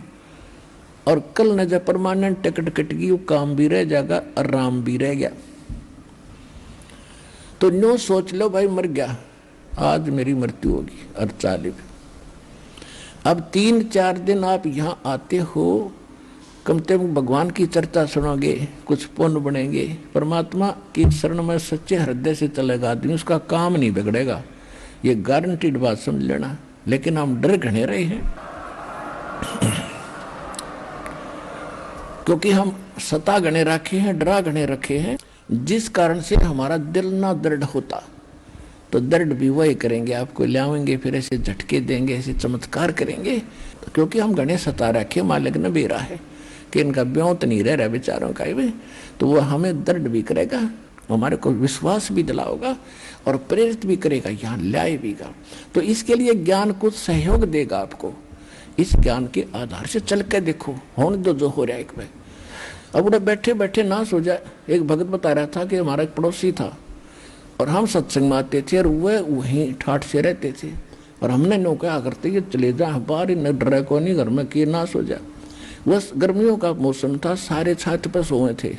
और कल न जब परमानेंट टिकट कट गई, वो काम भी रह जाएगा और राम भी रह गया। तो न्यो सोच लो भाई, मर गया, आज मेरी मृत्यु होगी और चालिब। अब 3-4 दिन आप यहाँ आते हो, कम से कम भगवान की चर्चा सुनोगे, कुछ पुण्य बनेंगे, परमात्मा की शरण में सच्चे हृदय से चलेगा आदमी, उसका काम नहीं बिगड़ेगा। ये गारंटीड बात समझ लेना। लेकिन हम डर घने रहे हैं क्योंकि हम सता गणे रखे हैं, डरा गणे रखे हैं, जिस कारण से हमारा दिल ना दृढ़ होता। तो दृढ़ भी वही करेंगे, आपको लाएंगे, फिर ऐसे झटके देंगे, ऐसे चमत्कार करेंगे, क्योंकि हम गणे सता रखे, मालिक ने बेरा है कि इनका ब्योंत नहीं रह रहा बेचारों का भी। तो वो हमें दृढ़ भी करेगा, हमारे को विश्वास भी दिलाओगा और प्रेरित भी करेगा, यहाँ लाए भीगा। तो इसके लिए ज्ञान कुछ सहयोग देगा आपको। इस ज्ञान के आधार से चल के देखो, होने दो जो हो रहा है एक में। अब उन्हें बैठे बैठे ना सो जाए। एक भगत बता रहा था कि हमारा एक पड़ोसी था और हम सत्संग में आते थे और वह वहीं ठाठ से रहते थे, और हमने नो क्या करते ये चले जाए बाहर, न डरे को नहीं, घर में किए ना सो जाए। बस गर्मियों का मौसम था, सारे छत पर सोए थे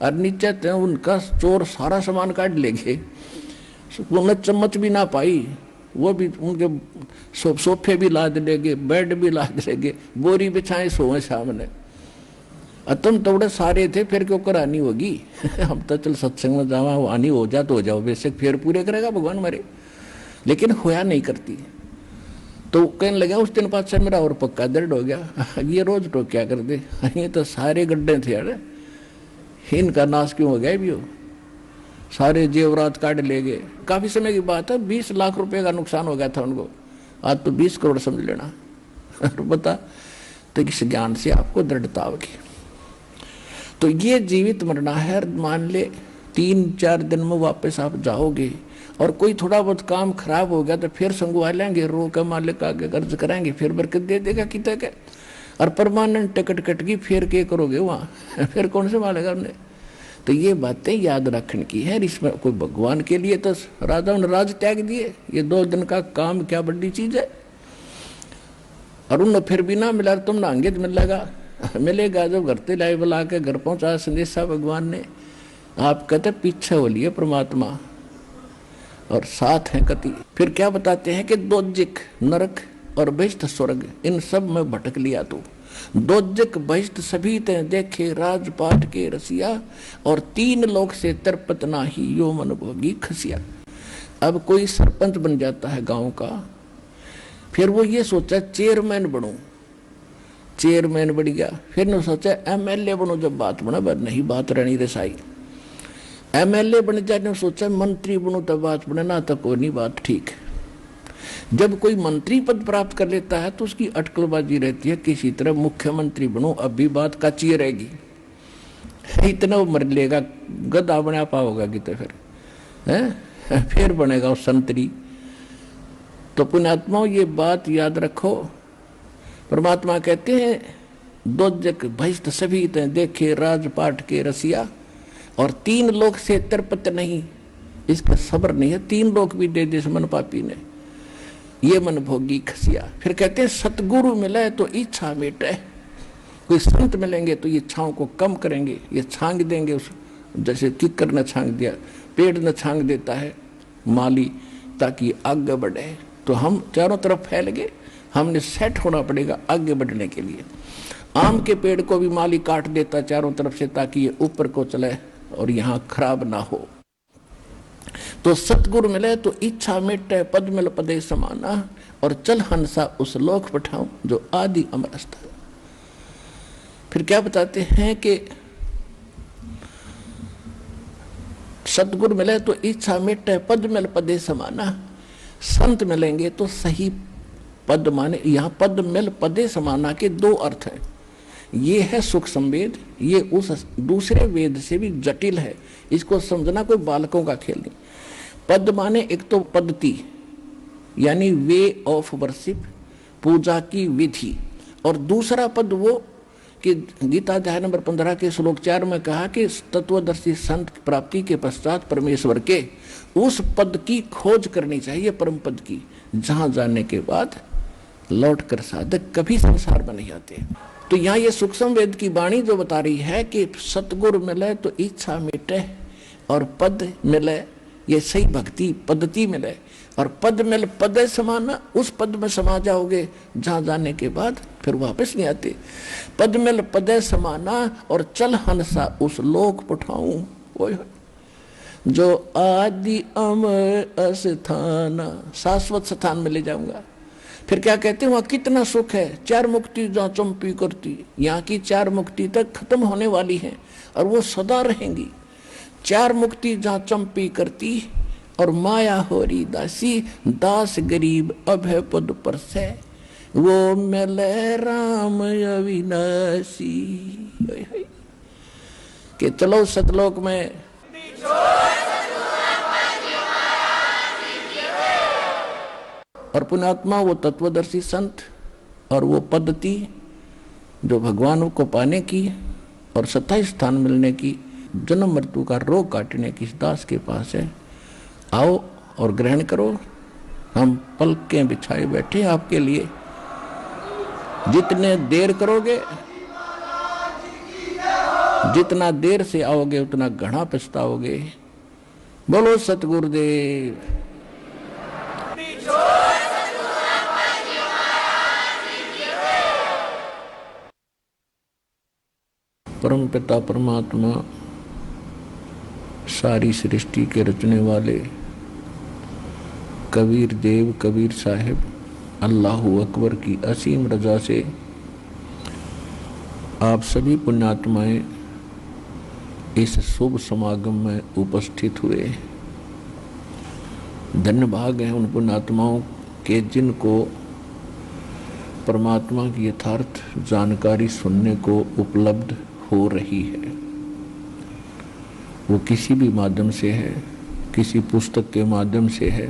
और नीचे थे, उनका चोर सारा सामान काट ले गए, उन्हें चम्मच भी ना पाई, वो भी उनके सोफे भी लाद ले गए, बेड भी लाद ले गए, बोरी बिछाए सोए सामने। तुम तोड़े सारे थे, फिर क्यों करानी होगी हम तो चल सत्संग में जावा, आनी हो जा तो हो जाओ, बेशक फिर पूरे करेगा भगवान मरे, लेकिन होया नहीं करती। तो कहने लगा उस दिन बाद से मेरा और पक्का दर्द हो गया, ये रोज तो क्या कर दे, ये तो सारे गड्ढे थे यार, इनका नाश क्यों हो गया भी हो, सारे जेवरात काट ले गए। काफी समय की बात है, 20 लाख रुपए का नुकसान हो गया था उनको, आज तो 20 करोड़ समझ लेना बता। तो इस ज्ञान से आपको दृढ़ता होगी। तो ये जीवित मरना है, मान ले 3-4 दिन में वापस आप जाओगे और कोई थोड़ा बहुत काम खराब हो गया तो फिर संगवा लेंगे, रो के मालिक आगे कर्ज कराएंगे, फिर बरकत दे देगा कितने के। और परमानेंट टिकट कट गई फिर क्या करोगे वहाँ फिर कौन से मालेगा उन्हें। तो ये बातें याद रखने की है। इसमें कोई भगवान के लिए तो राजाओं ने राज त्याग दिए, ये 2 दिन का काम क्या बड़ी चीज है। और उन्हें फिर भी ना मिला, तुम ना अंगित मिलेगा मिलेगा जब घर ते लाई बुला के घर पहुंचा संदेशा भगवान ने। आप कहते पीछे हो लिए परमात्मा और साथ है कति। फिर क्या बताते हैं कि दोजिक नरक और बहिष्ठ स्वर्ग इन सब में भटक लिया तू। दोजिक बहिष्ठ सभी ते देखे राजपाट के रसिया, और 3 लोक से तरपत नाही यो मन भोगी खसिया। अब कोई सरपंच बन जाता है गांव का, फिर वो ये सोचा चेयरमैन बनूं, चेयरमैन बन गया। फिर ने सोचा एमएलए बनूं, जब बात बना बात नहीं बात रहनी रसाई। एमएलए बन जाने सोचा मंत्री बनूं, तब बात बने ना, तब कोई नहीं बात ठीक। जब कोई मंत्री पद प्राप्त कर लेता है तो उसकी अटकलबाजी रहती है, किसी तरह मुख्यमंत्री बनूं, अब भी बात कच्ची रहेगी, इतना वो मर लेगा, गधा बना पाओगा कितने फिर है फिर बनेगा वो संतरी। तो पुण्यात्माओं ये बात याद रखो। परमात्मा कहते हैं दोजक भ्रष्ट सभी देखे राजपाट के रसिया, और 3 लोक से तरपत नहीं, इसका सब्र नहीं है, 3 लोक भी दे दे मन पापी ने, ये मन भोगी खसिया। फिर कहते हैं सतगुरु मिले तो इच्छा मिटे। कोई संत मिलेंगे तो ये इच्छाओं को कम करेंगे, ये छांग देंगे। उस जैसे किक्कर ने छांग दिया, पेड़ ने छांग देता है माली ताकि आगे बढ़े। तो हम चारों तरफ फैल गए, हमने सेट होना पड़ेगा आगे बढ़ने के लिए। आम के पेड़ को भी माली काट देता चारों तरफ से ताकि ये ऊपर को चले और यहाँ खराब ना हो। तो सतगुरु मिले तो इच्छा मिटे, पद मिल पदे समाना, और चल हंसा उस लोक पठाऊं जो आदि अमरस्त। फिर क्या बताते हैं कि सतगुरु मिले तो इच्छा मिटे, पद मिल पदे समाना। संत मिलेंगे तो सही पद माने, यहाँ पद मिल पदे समाना के 2 अर्थ हैं। ये है सुख संवेद, ये उस दूसरे वेद से भी जटिल है, इसको समझना कोई बालकों का खेल नहीं। पद माने एक तो पद्धति यानी वे ऑफ वर्शिप, पूजा की विधि, और दूसरा पद वो कि गीता अध्याय नंबर 15 के श्लोक 4 में कहा कि तत्वदर्शी संत प्राप्ति के पश्चात परमेश्वर के उस पद की खोज करनी चाहिए, परम पद की, जहां जाने के बाद लौट कर साधक कभी संसार में नहीं आते। तो यहाँ ये सूक्ष्म वेद की वाणी जो बता रही है कि सतगुरु मिले तो इच्छा मिटे, और पद मिले ये सही भक्ति पद्धति मिले, और पद मिल पद समाना, उस पद में समा जाओगे जहां जाने के बाद फिर वापस नहीं आते। पद मिल पद समाना, और चल हंसा उस लोक पठाऊं जो आदि अमर स्थाना, शाश्वत स्थान में ले जाऊंगा। फिर क्या कहते हैं वहां कितना सुख है, 4 मुक्ति जहाँ चंपी करती, यहाँ की 4 मुक्ति तक खत्म होने वाली है और वो सदा रहेंगी। 4 मुक्ति जहाँ चंपी करती, और माया होरी दासी, दास गरीब अभय पद पर से, वो मिले राम अविनाशी। कि चलो सतलोक में और पुण्यात्मा वो तत्वदर्शी संत और वो पद्धति जो भगवान को पाने की और सत्ता स्थान मिलने की, जन्म मृत्यु का रोग काटने की इस दास के पास है। आओ और ग्रहण करो, हम पलकें बिछाए बैठे आपके लिए। जितने देर करोगे, जितना देर से आओगे उतना घना पछताओगे। बोलो सतगुरुदेव। परम पिता परमात्मा सारी सृष्टि के रचने वाले कबीर देव कबीर साहिब अल्लाहु अकबर की असीम रजा से आप सभी पुण्यात्माएं इस शुभ समागम में उपस्थित हुए। धन्य भाग हैं उन पुण्यात्माओं के जिनको परमात्मा की यथार्थ जानकारी सुनने को उपलब्ध हो रही है। वो किसी भी माध्यम से है, किसी पुस्तक के माध्यम से है,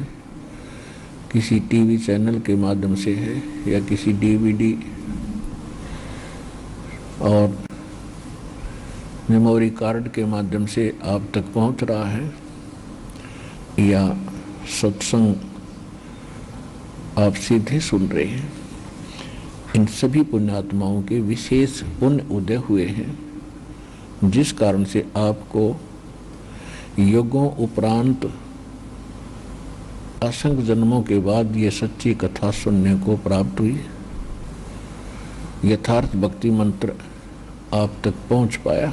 किसी टीवी चैनल के माध्यम से है, या किसी डीवीडी और मेमोरी कार्ड के माध्यम से आप तक पहुंच रहा है, या सत्संग आप सीधे सुन रहे हैं, इन सभी पुण्यात्माओं के विशेष पुण्य उदय हुए हैं, जिस कारण से आपको युगों उपरांत असंख्य जन्मों के बाद ये सच्ची कथा सुनने को प्राप्त हुई। यथार्थ भक्ति मंत्र आप तक पहुंच पाया।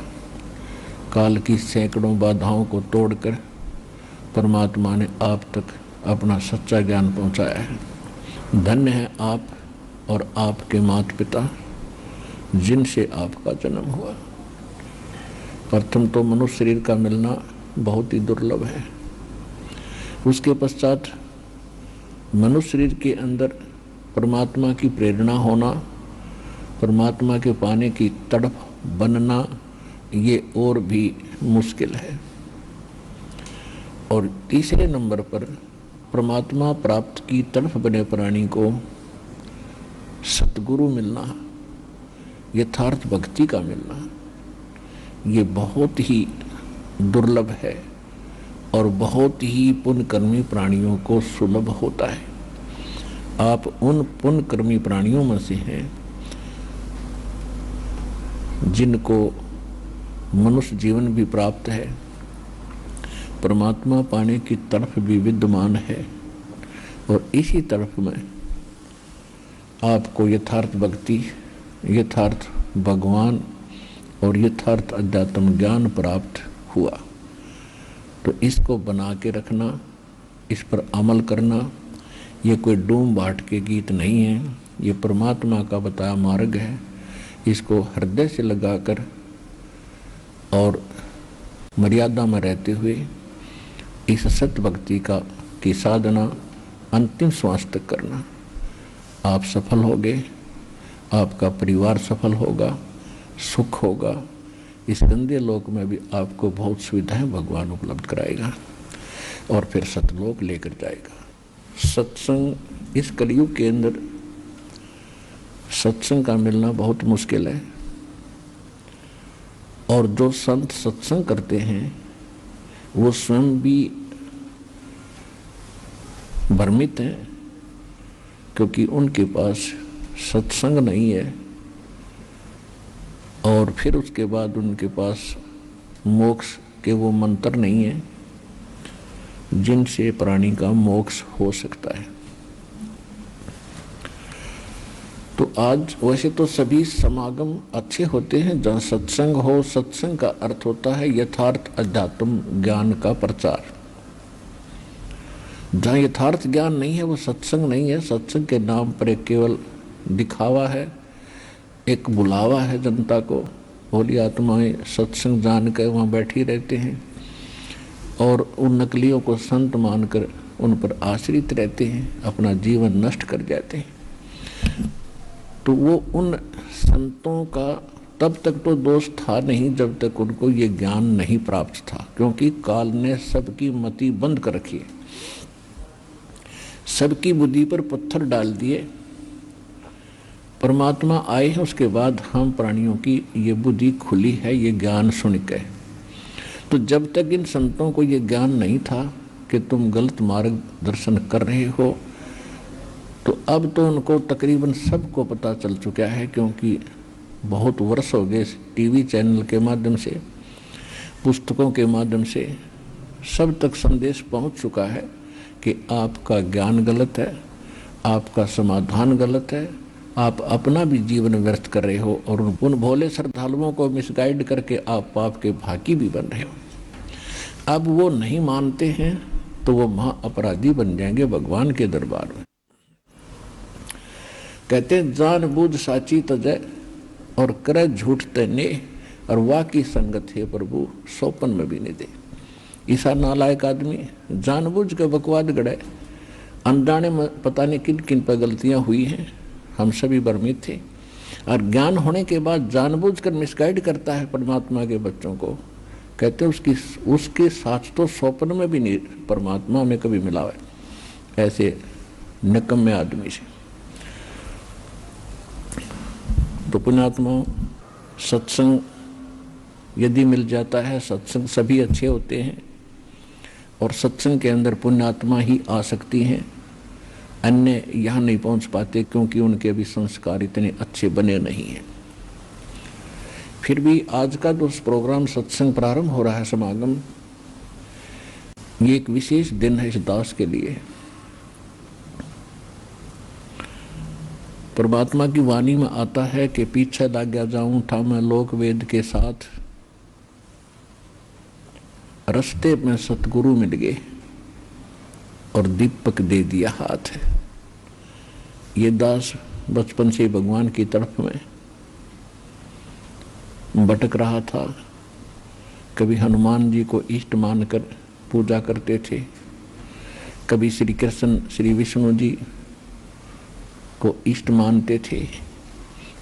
काल की सैकड़ों बाधाओं को तोड़कर परमात्मा ने आप तक अपना सच्चा ज्ञान पहुंचाया है। धन्य है आप और आपके माता पिता जिनसे आपका जन्म हुआ। प्रथम तो मनुष्य शरीर का मिलना बहुत ही दुर्लभ है। उसके पश्चात मनुष्य शरीर के अंदर परमात्मा की प्रेरणा होना, परमात्मा के पाने की तड़प बनना, ये और भी मुश्किल है। और तीसरे नंबर पर परमात्मा प्राप्त की तड़प बने प्राणी को सतगुरु मिलना, यथार्थ भक्ति का मिलना, ये बहुत ही दुर्लभ है और बहुत ही पुण्यकर्मी प्राणियों को सुलभ होता है। आप उन पुण्यकर्मी प्राणियों में से हैं जिनको मनुष्य जीवन भी प्राप्त है, परमात्मा पाने की तड़प भी विद्यमान है, और इसी तड़प में आपको यथार्थ भक्ति, यथार्थ भगवान और यथार्थ अध्यात्म ज्ञान प्राप्त हुआ। तो इसको बना के रखना, इस पर अमल करना, ये कोई डूम बाट के गीत नहीं है, ये परमात्मा का बताया मार्ग है। इसको हृदय से लगाकर और मर्यादा में रहते हुए इस सत्य भक्ति की साधना अंतिम श्वास तक करना। आप सफल होगे, आपका परिवार सफल होगा, सुख होगा। इस गंदे लोक में भी आपको बहुत सुविधाएं भगवान उपलब्ध कराएगा और फिर सतलोक लेकर जाएगा। सत्संग, इस कलयुग के अंदर सत्संग का मिलना बहुत मुश्किल है, और जो संत सत्संग करते हैं वो स्वयं भी भ्रमित हैं, क्योंकि उनके पास सत्संग नहीं है, और फिर उसके बाद उनके पास मोक्ष के वो मंत्र नहीं है जिनसे प्राणी का मोक्ष हो सकता है। तो आज वैसे तो सभी समागम अच्छे होते हैं जहाँ सत्संग हो। सत्संग का अर्थ होता है यथार्थ अध्यात्म ज्ञान का प्रचार। जहाँ यथार्थ ज्ञान नहीं है वो सत्संग नहीं है। सत्संग के नाम पर एक केवल दिखावा है, एक बुलावा है जनता को। भोली आत्माएं सत्संग जान कर वहाँ बैठी रहते हैं और उन नकलियों को संत मानकर उन पर आश्रित रहते हैं, अपना जीवन नष्ट कर जाते हैं। तो वो उन संतों का तब तक तो दोष था नहीं जब तक उनको ये ज्ञान नहीं प्राप्त था, क्योंकि काल ने सबकी मति बंद कर रखी है, सबकी बुद्धि पर पत्थर डाल दिए। परमात्मा आए हैं उसके बाद हम प्राणियों की ये बुद्धि खुली है, ये ज्ञान सुन के। तो जब तक इन संतों को ये ज्ञान नहीं था कि तुम गलत मार्ग दर्शन कर रहे हो, तो अब तो उनको तकरीबन सबको पता चल चुका है, क्योंकि बहुत वर्ष हो गए टीवी चैनल के माध्यम से, पुस्तकों के माध्यम से सब तक संदेश पहुंच चुका है कि आपका ज्ञान गलत है, आपका समाधान गलत है, आप अपना भी जीवन व्यर्थ कर रहे हो और उन भोले श्रद्धालुओं को मिसगाइड करके आप पाप के भागी भी बन रहे हो। अब वो नहीं मानते हैं तो वो महा अपराधी बन जाएंगे भगवान के दरबार में। कहते हैं जान बूझ साची तजय और करे झूठ तने, और वाह की संगत है प्रभु सोपन में भी नहीं दे। ईसा नालायक आदमी जानबूझ के बकवाद गड़े, अनजाने में पता नहीं किन किन पर गलतियां हुई हैं, हम सभी भ्रमित थे। और ज्ञान होने के बाद जानबूझकर मिसगाइड करता है परमात्मा के बच्चों को, कहते उसकी उसके साथ तो स्वप्न में भी नहीं परमात्मा में कभी मिला है ऐसे निकम्मे आदमी से। तो पुण्यात्मा, सत्संग यदि मिल जाता है, सत्संग सभी अच्छे होते हैं और सत्संग के अंदर पुण्यात्मा ही आ सकती हैं, अन्य यहाँ नहीं पहुँच पाते क्योंकि उनके भी संस्कार इतने अच्छे बने नहीं हैं। फिर भी आज का जो प्रोग्राम सत्संग प्रारंभ हो रहा है, समागम, ये एक विशेष दिन है इस दास के लिए। परमात्मा की वाणी में आता है कि पीछे लाग्या जाऊं था मैं लोक वेद के साथ, रस्ते में सतगुरु मिल गए और दीपक दे दिया हाथ है। ये दास बचपन से भगवान की तरफ में भटक रहा था। कभी हनुमान जी को इष्ट मानकर पूजा करते थे, कभी श्री कृष्ण श्री विष्णु जी को इष्ट मानते थे।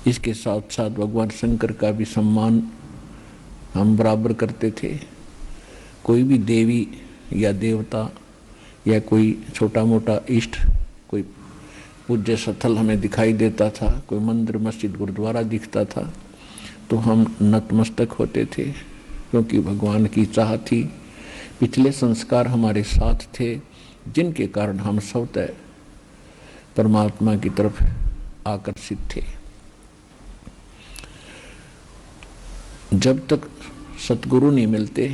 इसके साथ साथ भगवान शंकर का भी सम्मान हम बराबर करते थे। कोई भी देवी या देवता या कोई छोटा मोटा इष्ट, कोई पूज्य स्थल हमें दिखाई देता था, कोई मंदिर मस्जिद गुरुद्वारा दिखता था तो हम नतमस्तक होते थे, क्योंकि भगवान की चाह थी। पिछले संस्कार हमारे साथ थे जिनके कारण हम स्वतः परमात्मा की तरफ आकर्षित थे। जब तक सतगुरु नहीं मिलते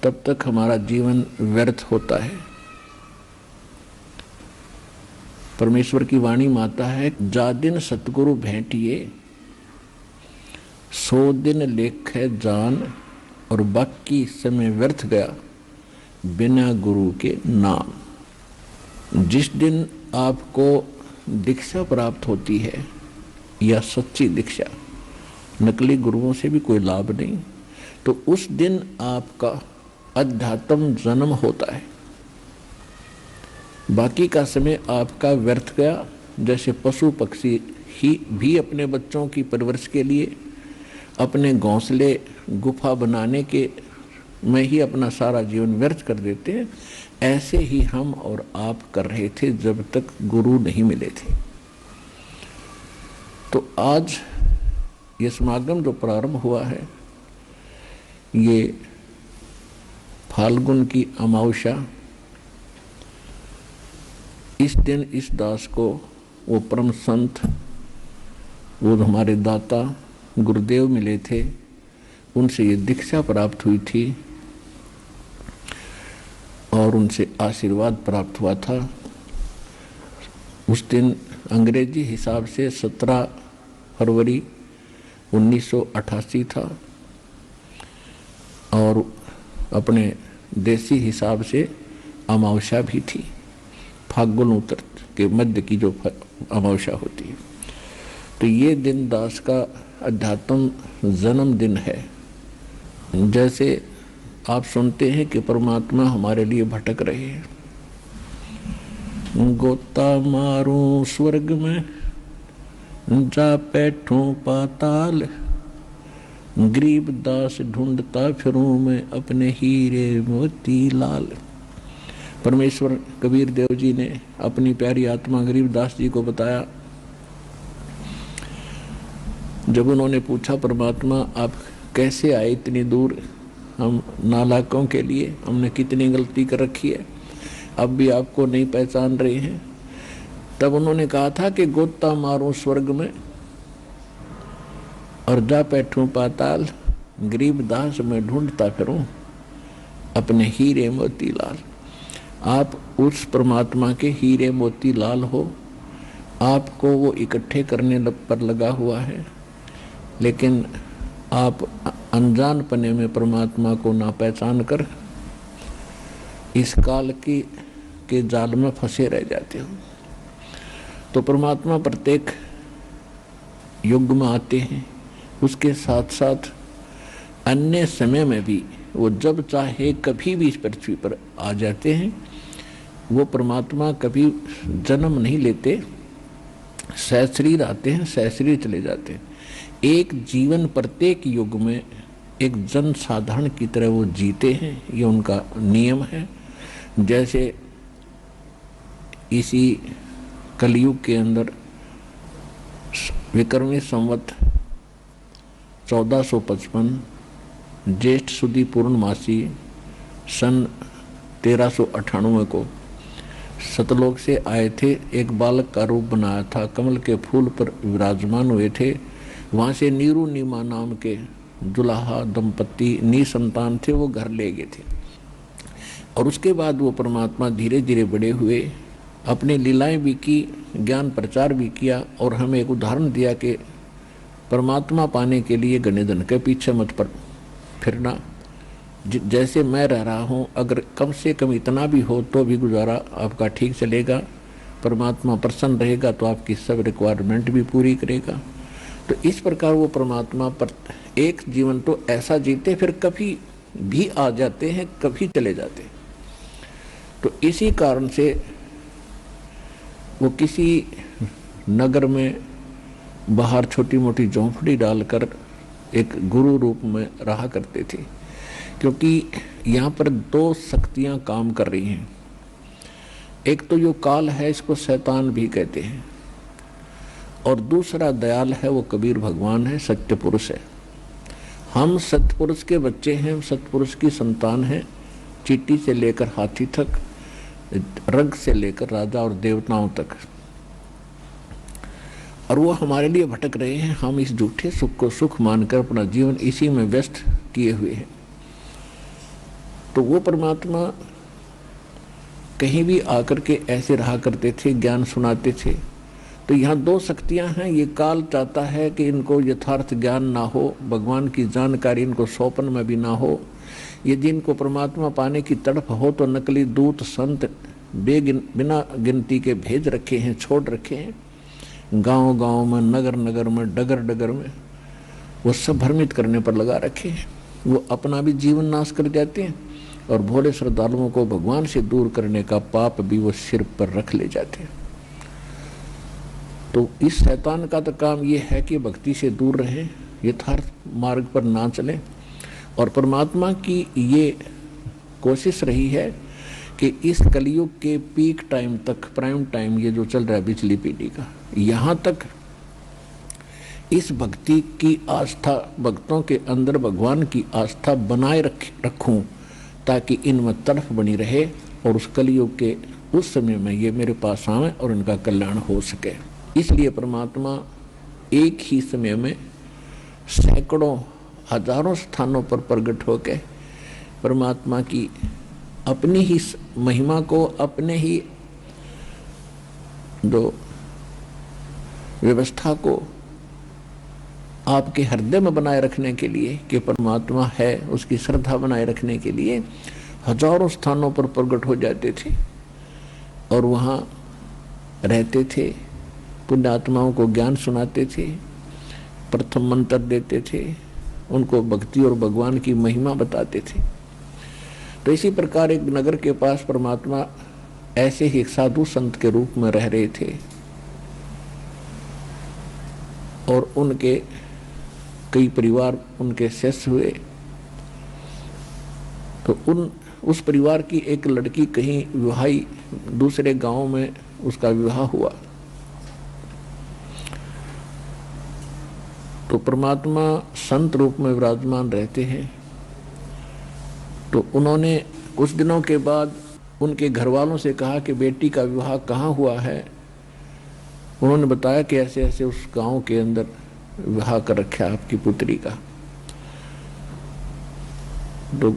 तब तक हमारा जीवन व्यर्थ होता है। परमेश्वर की वाणी माता है, जा दिन सतगुरु भेंटिए 100 दिन लेखे जान, और बाकी समय व्यर्थ गया बिना गुरु के नाम। जिस दिन आपको दीक्षा प्राप्त होती है या सच्ची दीक्षा, नकली गुरुओं से भी कोई लाभ नहीं, तो उस दिन आपका अध्यात्म जन्म होता है। बाकी का समय आपका व्यर्थ गया। जैसे पशु पक्षी ही भी अपने बच्चों की परवरिश के लिए अपने घोंसले गुफा बनाने के में ही अपना सारा जीवन व्यर्थ कर देते हैं, ऐसे ही हम और आप कर रहे थे जब तक गुरु नहीं मिले थे। तो आज ये समागम जो प्रारंभ हुआ है, ये फाल्गुन की अमावस्या, इस दिन इस दास को वो परम संत, वो हमारे दाता गुरुदेव मिले थे, उनसे ये दीक्षा प्राप्त हुई थी और उनसे आशीर्वाद प्राप्त हुआ था। उस दिन अंग्रेजी हिसाब से 17 फरवरी 1988 था और अपने देसी हिसाब से अमावस्या भी थी, फाल्गुन उत्तर के मध्य की जो अमावस्या होती है। तो ये दिन दास का अध्यात्म जन्म दिन है। जैसे आप सुनते हैं कि परमात्मा हमारे लिए भटक रहे हैं, गोता मारूं स्वर्ग में जा बैठूं पाताल, गरीब दास ढूंढता फिरूं मैं अपने हीरे मोती लाल। परमेश्वर कबीर देव जी ने अपनी प्यारी आत्मा गरीब दास जी को बताया। जब उन्होंने पूछा, परमात्मा आप कैसे आए इतनी दूर, हम नालायकों के लिए हमने कितनी गलती कर रखी है, अब भी आपको नहीं पहचान रहे हैं। तब उन्होंने कहा था कि गोता मारूं स्वर्ग में और जा बैठूं पाताल, गरीब दास में ढूंढता फिरूं अपने हीरे मोती लाल। आप उस परमात्मा के हीरे मोती लाल हो, आपको वो इकट्ठे करने पर लगा हुआ है, लेकिन आप अनजान पने में परमात्मा को ना पहचान कर इस काल के जाल में फंसे रह जाते हो। तो परमात्मा प्रत्येक युग में आते हैं, उसके साथ साथ अन्य समय में भी वो जब चाहे कभी भी इस पृथ्वी पर आ जाते हैं। वो परमात्मा कभी जन्म नहीं लेते, सहशरीर आते हैं, सहशरीर चले जाते हैं। एक जीवन प्रत्येक युग में एक जन साधारण की तरह वो जीते हैं, ये उनका नियम है। जैसे इसी कलयुग के अंदर विक्रमी संवत 1455 ज्येष्ठ सुदी पूर्णमासी सन 1398 को सतलोक से आए थे। एक बालक का रूप बनाया था, कमल के फूल पर विराजमान हुए थे। वहाँ से नीरू नीमा नाम के दुल्हा दंपत्ति निसंतान थे, वो घर ले गए थे। और उसके बाद वो परमात्मा धीरे धीरे बड़े हुए, अपनी लीलाएं भी की, ज्ञान प्रचार भी किया और हमें एक उदाहरण दिया कि परमात्मा पाने के लिए गणे धन के पीछे मत पर फिरना। जैसे मैं रह रहा हूँ, अगर कम से कम इतना भी हो तो भी गुजारा आपका ठीक चलेगा। परमात्मा प्रसन्न रहेगा तो आपकी सब रिक्वायरमेंट भी पूरी करेगा। तो इस प्रकार वो परमात्मा पर एक जीवन तो ऐसा जीते, फिर कभी भी आ जाते हैं, कभी चले जाते हैं। तो इसी कारण से वो किसी नगर में बाहर छोटी मोटी झोंपड़ी डालकर एक गुरु रूप में रहा करते थे, क्योंकि यहाँ पर दो शक्तियाँ काम कर रही हैं। एक तो जो काल है, इसको शैतान भी कहते हैं, और दूसरा दयाल है, वो कबीर भगवान है, सत्य पुरुष है। हम सत्पुरुष के बच्चे हैं, सत्पुरुष की संतान हैं। चींटी से लेकर हाथी तक, रग से लेकर राजा और देवताओं तक, और वो हमारे लिए भटक रहे हैं। हम इस झूठे सुख को सुख मानकर अपना जीवन इसी में व्यस्त किए हुए हैं। तो वो परमात्मा कहीं भी आकर के ऐसे रहा करते थे, ज्ञान सुनाते थे। तो यहाँ दो शक्तियाँ हैं। ये काल चाहता है कि इनको यथार्थ ज्ञान ना हो, भगवान की जानकारी इनको स्वप्न में भी ना हो। यदि इनको परमात्मा पाने की तड़प हो तो नकली दूत संत बिना गिनती के भेज रखे हैं, छोड़ रखे हैं। गांव गांव में, नगर नगर में, डगर डगर में वो सब भ्रमित करने पर लगा रखे हैं। वो अपना भी जीवन नाश कर जाते हैं और भोले श्रद्धालुओं को भगवान से दूर करने का पाप भी वो सिर पर रख ले जाते हैं। तो इस शैतान का तो काम ये है कि भक्ति से दूर रहें, यथार्थ मार्ग पर ना चलें। और परमात्मा की ये कोशिश रही है कि इस कलयुग के पीक टाइम तक, प्राइम टाइम ये जो चल रहा है पिछली पीढ़ी का, यहाँ तक इस भक्ति की आस्था, भक्तों के अंदर भगवान की आस्था बनाए रखूं, ताकि इनमें तड़फ बनी रहे और उस कलयुग के उस समय में ये मेरे पास आए और इनका कल्याण हो सके। इसलिए परमात्मा एक ही समय में सैकड़ों हजारों स्थानों पर प्रकट होकर परमात्मा की अपनी ही महिमा को, अपने ही जो व्यवस्था को आपके हृदय में बनाए रखने के लिए कि परमात्मा है, उसकी श्रद्धा बनाए रखने के लिए हजारों स्थानों पर प्रकट हो जाते थे और वहाँ रहते थे। पुण्यात्माओं को ज्ञान सुनाते थे, प्रथम मंत्र देते थे, उनको भक्ति और भगवान की महिमा बताते थे। तो इसी प्रकार एक नगर के पास परमात्मा ऐसे ही एक साधु संत के रूप में रह रहे थे और उनके कई परिवार उनके शिष्य हुए। तो उस परिवार की एक लड़की कहीं विवाही दूसरे गांव में उसका विवाह हुआ। तो परमात्मा संत रूप में विराजमान रहते हैं। तो उन्होंने कुछ दिनों के बाद उनके घर वालों से कहा कि बेटी का विवाह कहाँ हुआ है। उन्होंने बताया कि ऐसे ऐसे उस गांव के अंदर विवाह कर रखा है आपकी पुत्री का। तो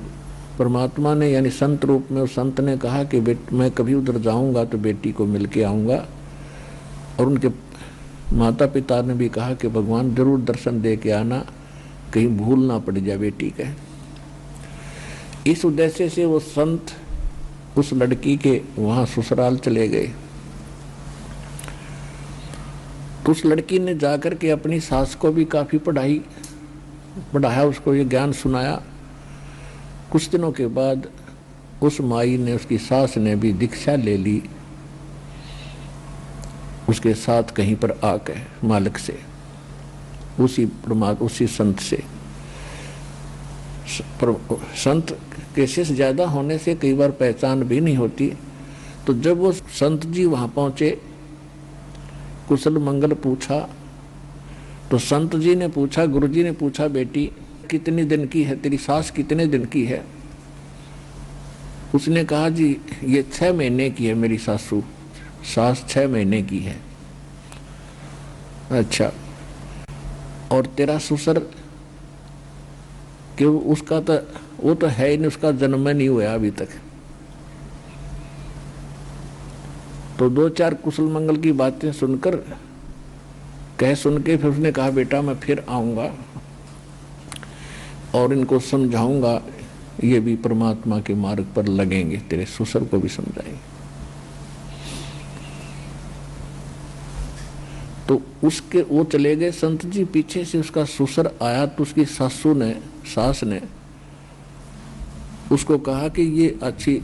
परमात्मा ने यानी संत रूप में उस संत ने कहा कि मैं कभी उधर जाऊंगा तो बेटी को मिल के आऊँगा। और उनके माता पिता ने भी कहा कि भगवान जरूर दर्शन दे के आना, कहीं भूल ना पड़ जाए बेटी के। इस उद्देश्य से वो संत उस लड़की के वहाँ ससुराल चले गए। तो उस लड़की ने जाकर के अपनी सास को भी काफ़ी पढ़ाया, उसको ये ज्ञान सुनाया। कुछ दिनों के बाद उस माई ने, उसकी सास ने भी दीक्षा ले ली उसके साथ कहीं पर आकर मालिक से, उसी संत से। संत के शिष्य ज्यादा होने से कई बार पहचान भी नहीं होती। तो जब वो संत जी वहां पहुंचे, कुशल मंगल पूछा, तो संत जी ने पूछा, गुरु जी ने पूछा, बेटी कितने दिन की है तेरी सास, कितने दिन की है? उसने कहा जी ये 6 महीने की है मेरी सासू, सास 6 महीने की है। अच्छा, और तेरा ससुर कि उसका तो वो तो है ही नहीं, उसका जन्म नहीं हुआ अभी तक। तो 2-4 कुशल मंगल की बातें सुनकर सुन के फिर उसने कहा बेटा मैं फिर आऊंगा और इनको समझाऊंगा, ये भी परमात्मा के मार्ग पर लगेंगे, तेरे ससुर को भी समझाएंगे। तो उसके वो चले गए संत जी, पीछे से उसका ससुर आया तो उसकी सास ने उसको कहा कि ये अच्छी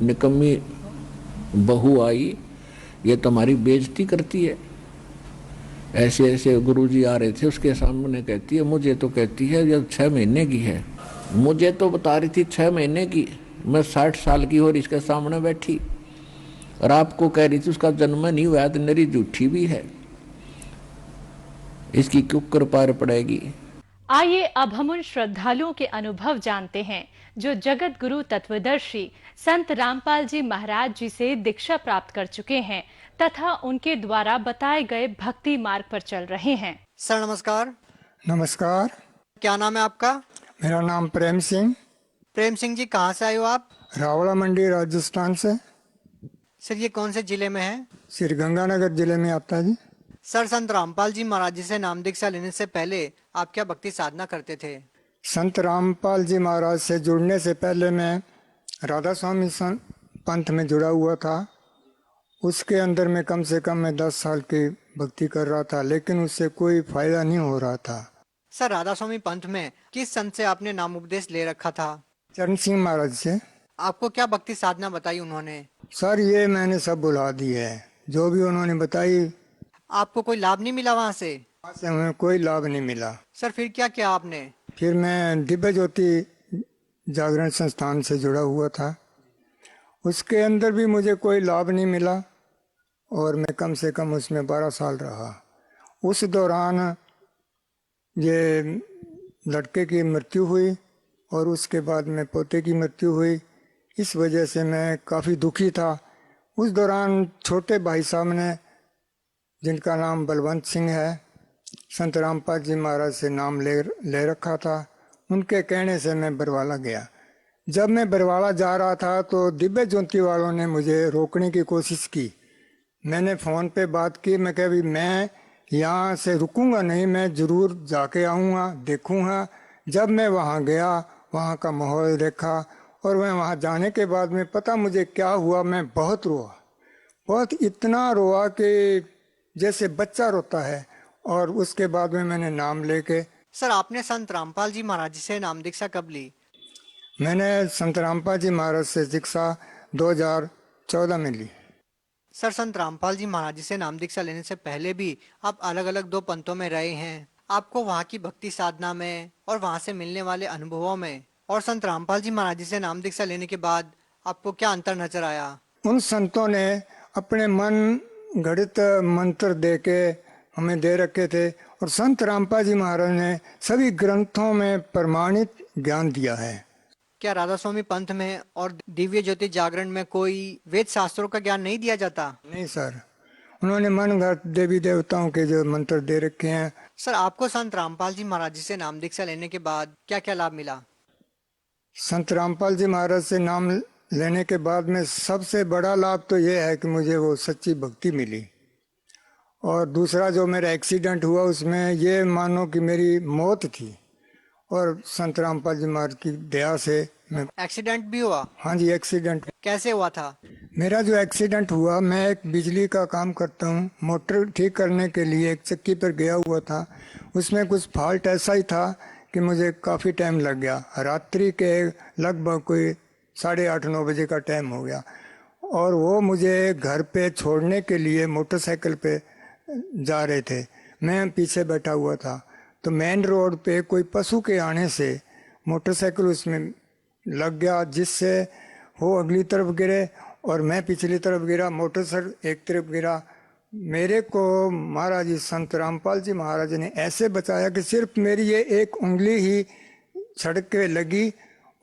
निकम्मी बहू आई, ये तुम्हारी बेइज्जती करती है। ऐसे ऐसे गुरुजी आ रहे थे उसके सामने, कहती है मुझे तो कहती है जब 6 महीने की है, मुझे तो बता रही थी 6 महीने की, मैं 60 साल की और इसके सामने बैठी, और आपको कह रही थी उसका जन्म नहीं हुआ, तो मेरी झूठी भी है, इसकी क्यों कृपा पड़ेगी। आइए अब हम उन श्रद्धालुओं के अनुभव जानते हैं जो जगत गुरु तत्वदर्शी संत रामपाल जी महाराज जी से दीक्षा प्राप्त कर चुके हैं तथा उनके द्वारा बताए गए भक्ति मार्ग पर चल रहे हैं। सर नमस्कार। नमस्कार। क्या नाम है आपका? मेरा नाम प्रेम सिंह। प्रेम सिंह जी, कहाँ से आए हो आप? रावला मंडी राजस्थान से। सर ये कौन से जिले में है? श्री गंगानगर जिले में आता है जी। सर संत रामपाल जी महाराज जी से नाम दीक्षा लेने से पहले आप क्या भक्ति साधना करते थे? संत रामपाल जी महाराज से जुड़ने से पहले मैं राधा स्वामी पंथ में जुड़ा हुआ था। उसके अंदर में कम से कम मैं 10 साल की भक्ति कर रहा था, लेकिन उससे कोई फायदा नहीं हो रहा था। सर राधा स्वामी पंथ में किस संत से आपने नाम उपदेश ले रखा था? चरण सिंह महाराज से। आपको क्या भक्ति साधना बताई उन्होंने? सर ये मैंने सब भुला दी है, जो भी उन्होंने बताई। आपको कोई लाभ नहीं मिला वहाँ से? वहाँ से हमें कोई लाभ नहीं मिला। सर फिर क्या किया आपने? फिर मैं दिव्य ज्योति जागरण संस्थान से जुड़ा हुआ था, उसके अंदर भी मुझे कोई लाभ नहीं मिला और मैं कम से कम उसमें 12 साल रहा। उस दौरान ये लड़के की मृत्यु हुई और उसके बाद में पोते की मृत्यु हुई। इस वजह से मैं काफ़ी दुखी था। उस दौरान छोटे भाई साहब ने, जिनका नाम बलवंत सिंह है, संत रामपाल जी महाराज से नाम ले रखा था। उनके कहने से मैं बरवाला गया। जब मैं बरवाला जा रहा था तो दिव्य ज्योति वालों ने मुझे रोकने की कोशिश की। मैंने फ़ोन पे बात की, मैं कहा भी मैं यहाँ से रुकूंगा नहीं, मैं ज़रूर जाके आऊँगा, देखूँगा। जब मैं वहाँ गया, वहाँ का माहौल देखा और मैं वहाँ जाने के बाद में पता मुझे क्या हुआ, मैं बहुत रोआ, बहुत इतना रोआ कि जैसे बच्चा रोता है। और उसके बाद में मैंने नाम लेके। सर आपने संत रामपाल जी महाराज जी से नाम दीक्षा कब ली? मैंने संत रामपाल जी महाराज से दीक्षा 2014 में ली। सर संत रामपाल जी महाराज जी से नाम दीक्षा लेने से पहले भी आप अलग अलग 2 पंथों में रहे हैं। आपको वहाँ की भक्ति साधना में और वहाँ से मिलने वाले अनुभवों में और संत रामपाल जी महाराज जी से नाम दीक्षा लेने के बाद आपको क्या अंतर नजर आया? उन संतों ने अपने मन घड़ित मंत्र दे के हमें दे रखे थे और संत रामपाल जी महाराज ने सभी ग्रंथों में प्रमाणित ज्ञान दिया है। क्या राधा स्वामी पंथ में और दिव्य ज्योति जागरण में कोई वेद शास्त्रों का ज्ञान नहीं दिया जाता? नहीं सर, उन्होंने मन घड़ित देवी देवताओं के जो मंत्र दे रखे हैं। सर आपको संत रामपाल जी महाराज जी से नाम दीक्षा लेने के बाद क्या क्या लाभ मिला? संत रामपाल जी महाराज से नाम लेने के बाद में सबसे बड़ा लाभ तो ये है कि मुझे वो सच्ची भक्ति मिली। और दूसरा जो मेरा एक्सीडेंट हुआ उसमें ये मानो कि मेरी मौत थी और संत रामपाल जी महाराज की दया से मैं। एक्सीडेंट भी हुआ? हाँ जी, एक्सीडेंट। कैसे हुआ था? मेरा जो एक्सीडेंट हुआ, मैं एक बिजली का काम करता हूँ, मोटर ठीक करने के लिए एक चक्की पर गया हुआ था। उसमें कुछ फॉल्ट ऐसा ही था कि मुझे काफ़ी टाइम लग गया। रात्रि के लगभग कोई 8:30-9 बजे का टाइम हो गया और वो मुझे घर पे छोड़ने के लिए मोटरसाइकिल पे जा रहे थे। मैं पीछे बैठा हुआ था तो मेन रोड पे कोई पशु के आने से मोटरसाइकिल उसमें लग गया, जिससे वो अगली तरफ गिरे और मैं पिछली तरफ गिरा। मोटरसाइकिल एक तरफ गिरा। मेरे को महाराज जी संत रामपाल जी महाराज ने ऐसे बचाया कि सिर्फ मेरी ये एक उंगली ही सड़क पे लगी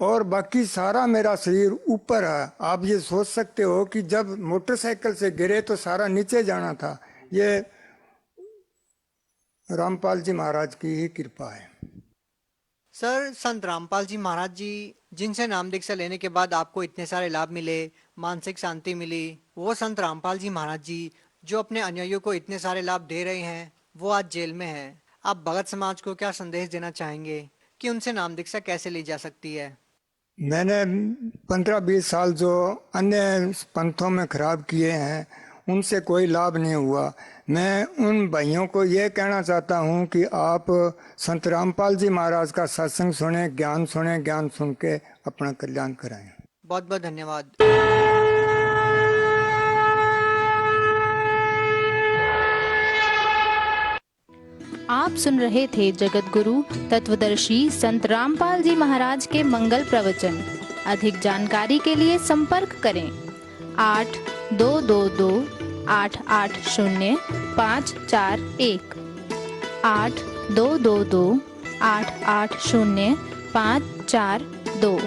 और बाकी सारा मेरा शरीर ऊपर है। आप ये सोच सकते हो कि जब मोटरसाइकिल से गिरे तो सारा नीचे जाना था। ये रामपाल जी महाराज की ही कृपा है। सर, संत रामपाल जी महाराज जी जिनसे नाम दीक्षा लेने के बाद आपको इतने सारे लाभ मिले, मानसिक शांति मिली, वो संत रामपाल जी महाराज जी जो अपने अनुयायियों को इतने सारे लाभ दे रहे हैं, वो आज जेल में हैं। आप भगत समाज को क्या संदेश देना चाहेंगे कि उनसे नाम दीक्षा कैसे ली जा सकती है? मैंने 15-20 साल जो अन्य पंथों में खराब किए हैं उनसे कोई लाभ नहीं हुआ। मैं उन भाइयों को ये कहना चाहता हूँ कि आप संत रामपाल जी महाराज का सत्संग सुने, ज्ञान सुन के अपना कल्याण कराएं। बहुत बहुत धन्यवाद। आप सुन रहे थे जगत गुरु तत्वदर्शी संत रामपाल जी महाराज के मंगल प्रवचन। अधिक जानकारी के लिए संपर्क करें 8222-880-541, 8222-880-542,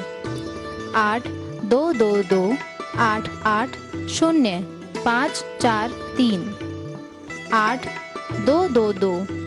8222-880-543, 8222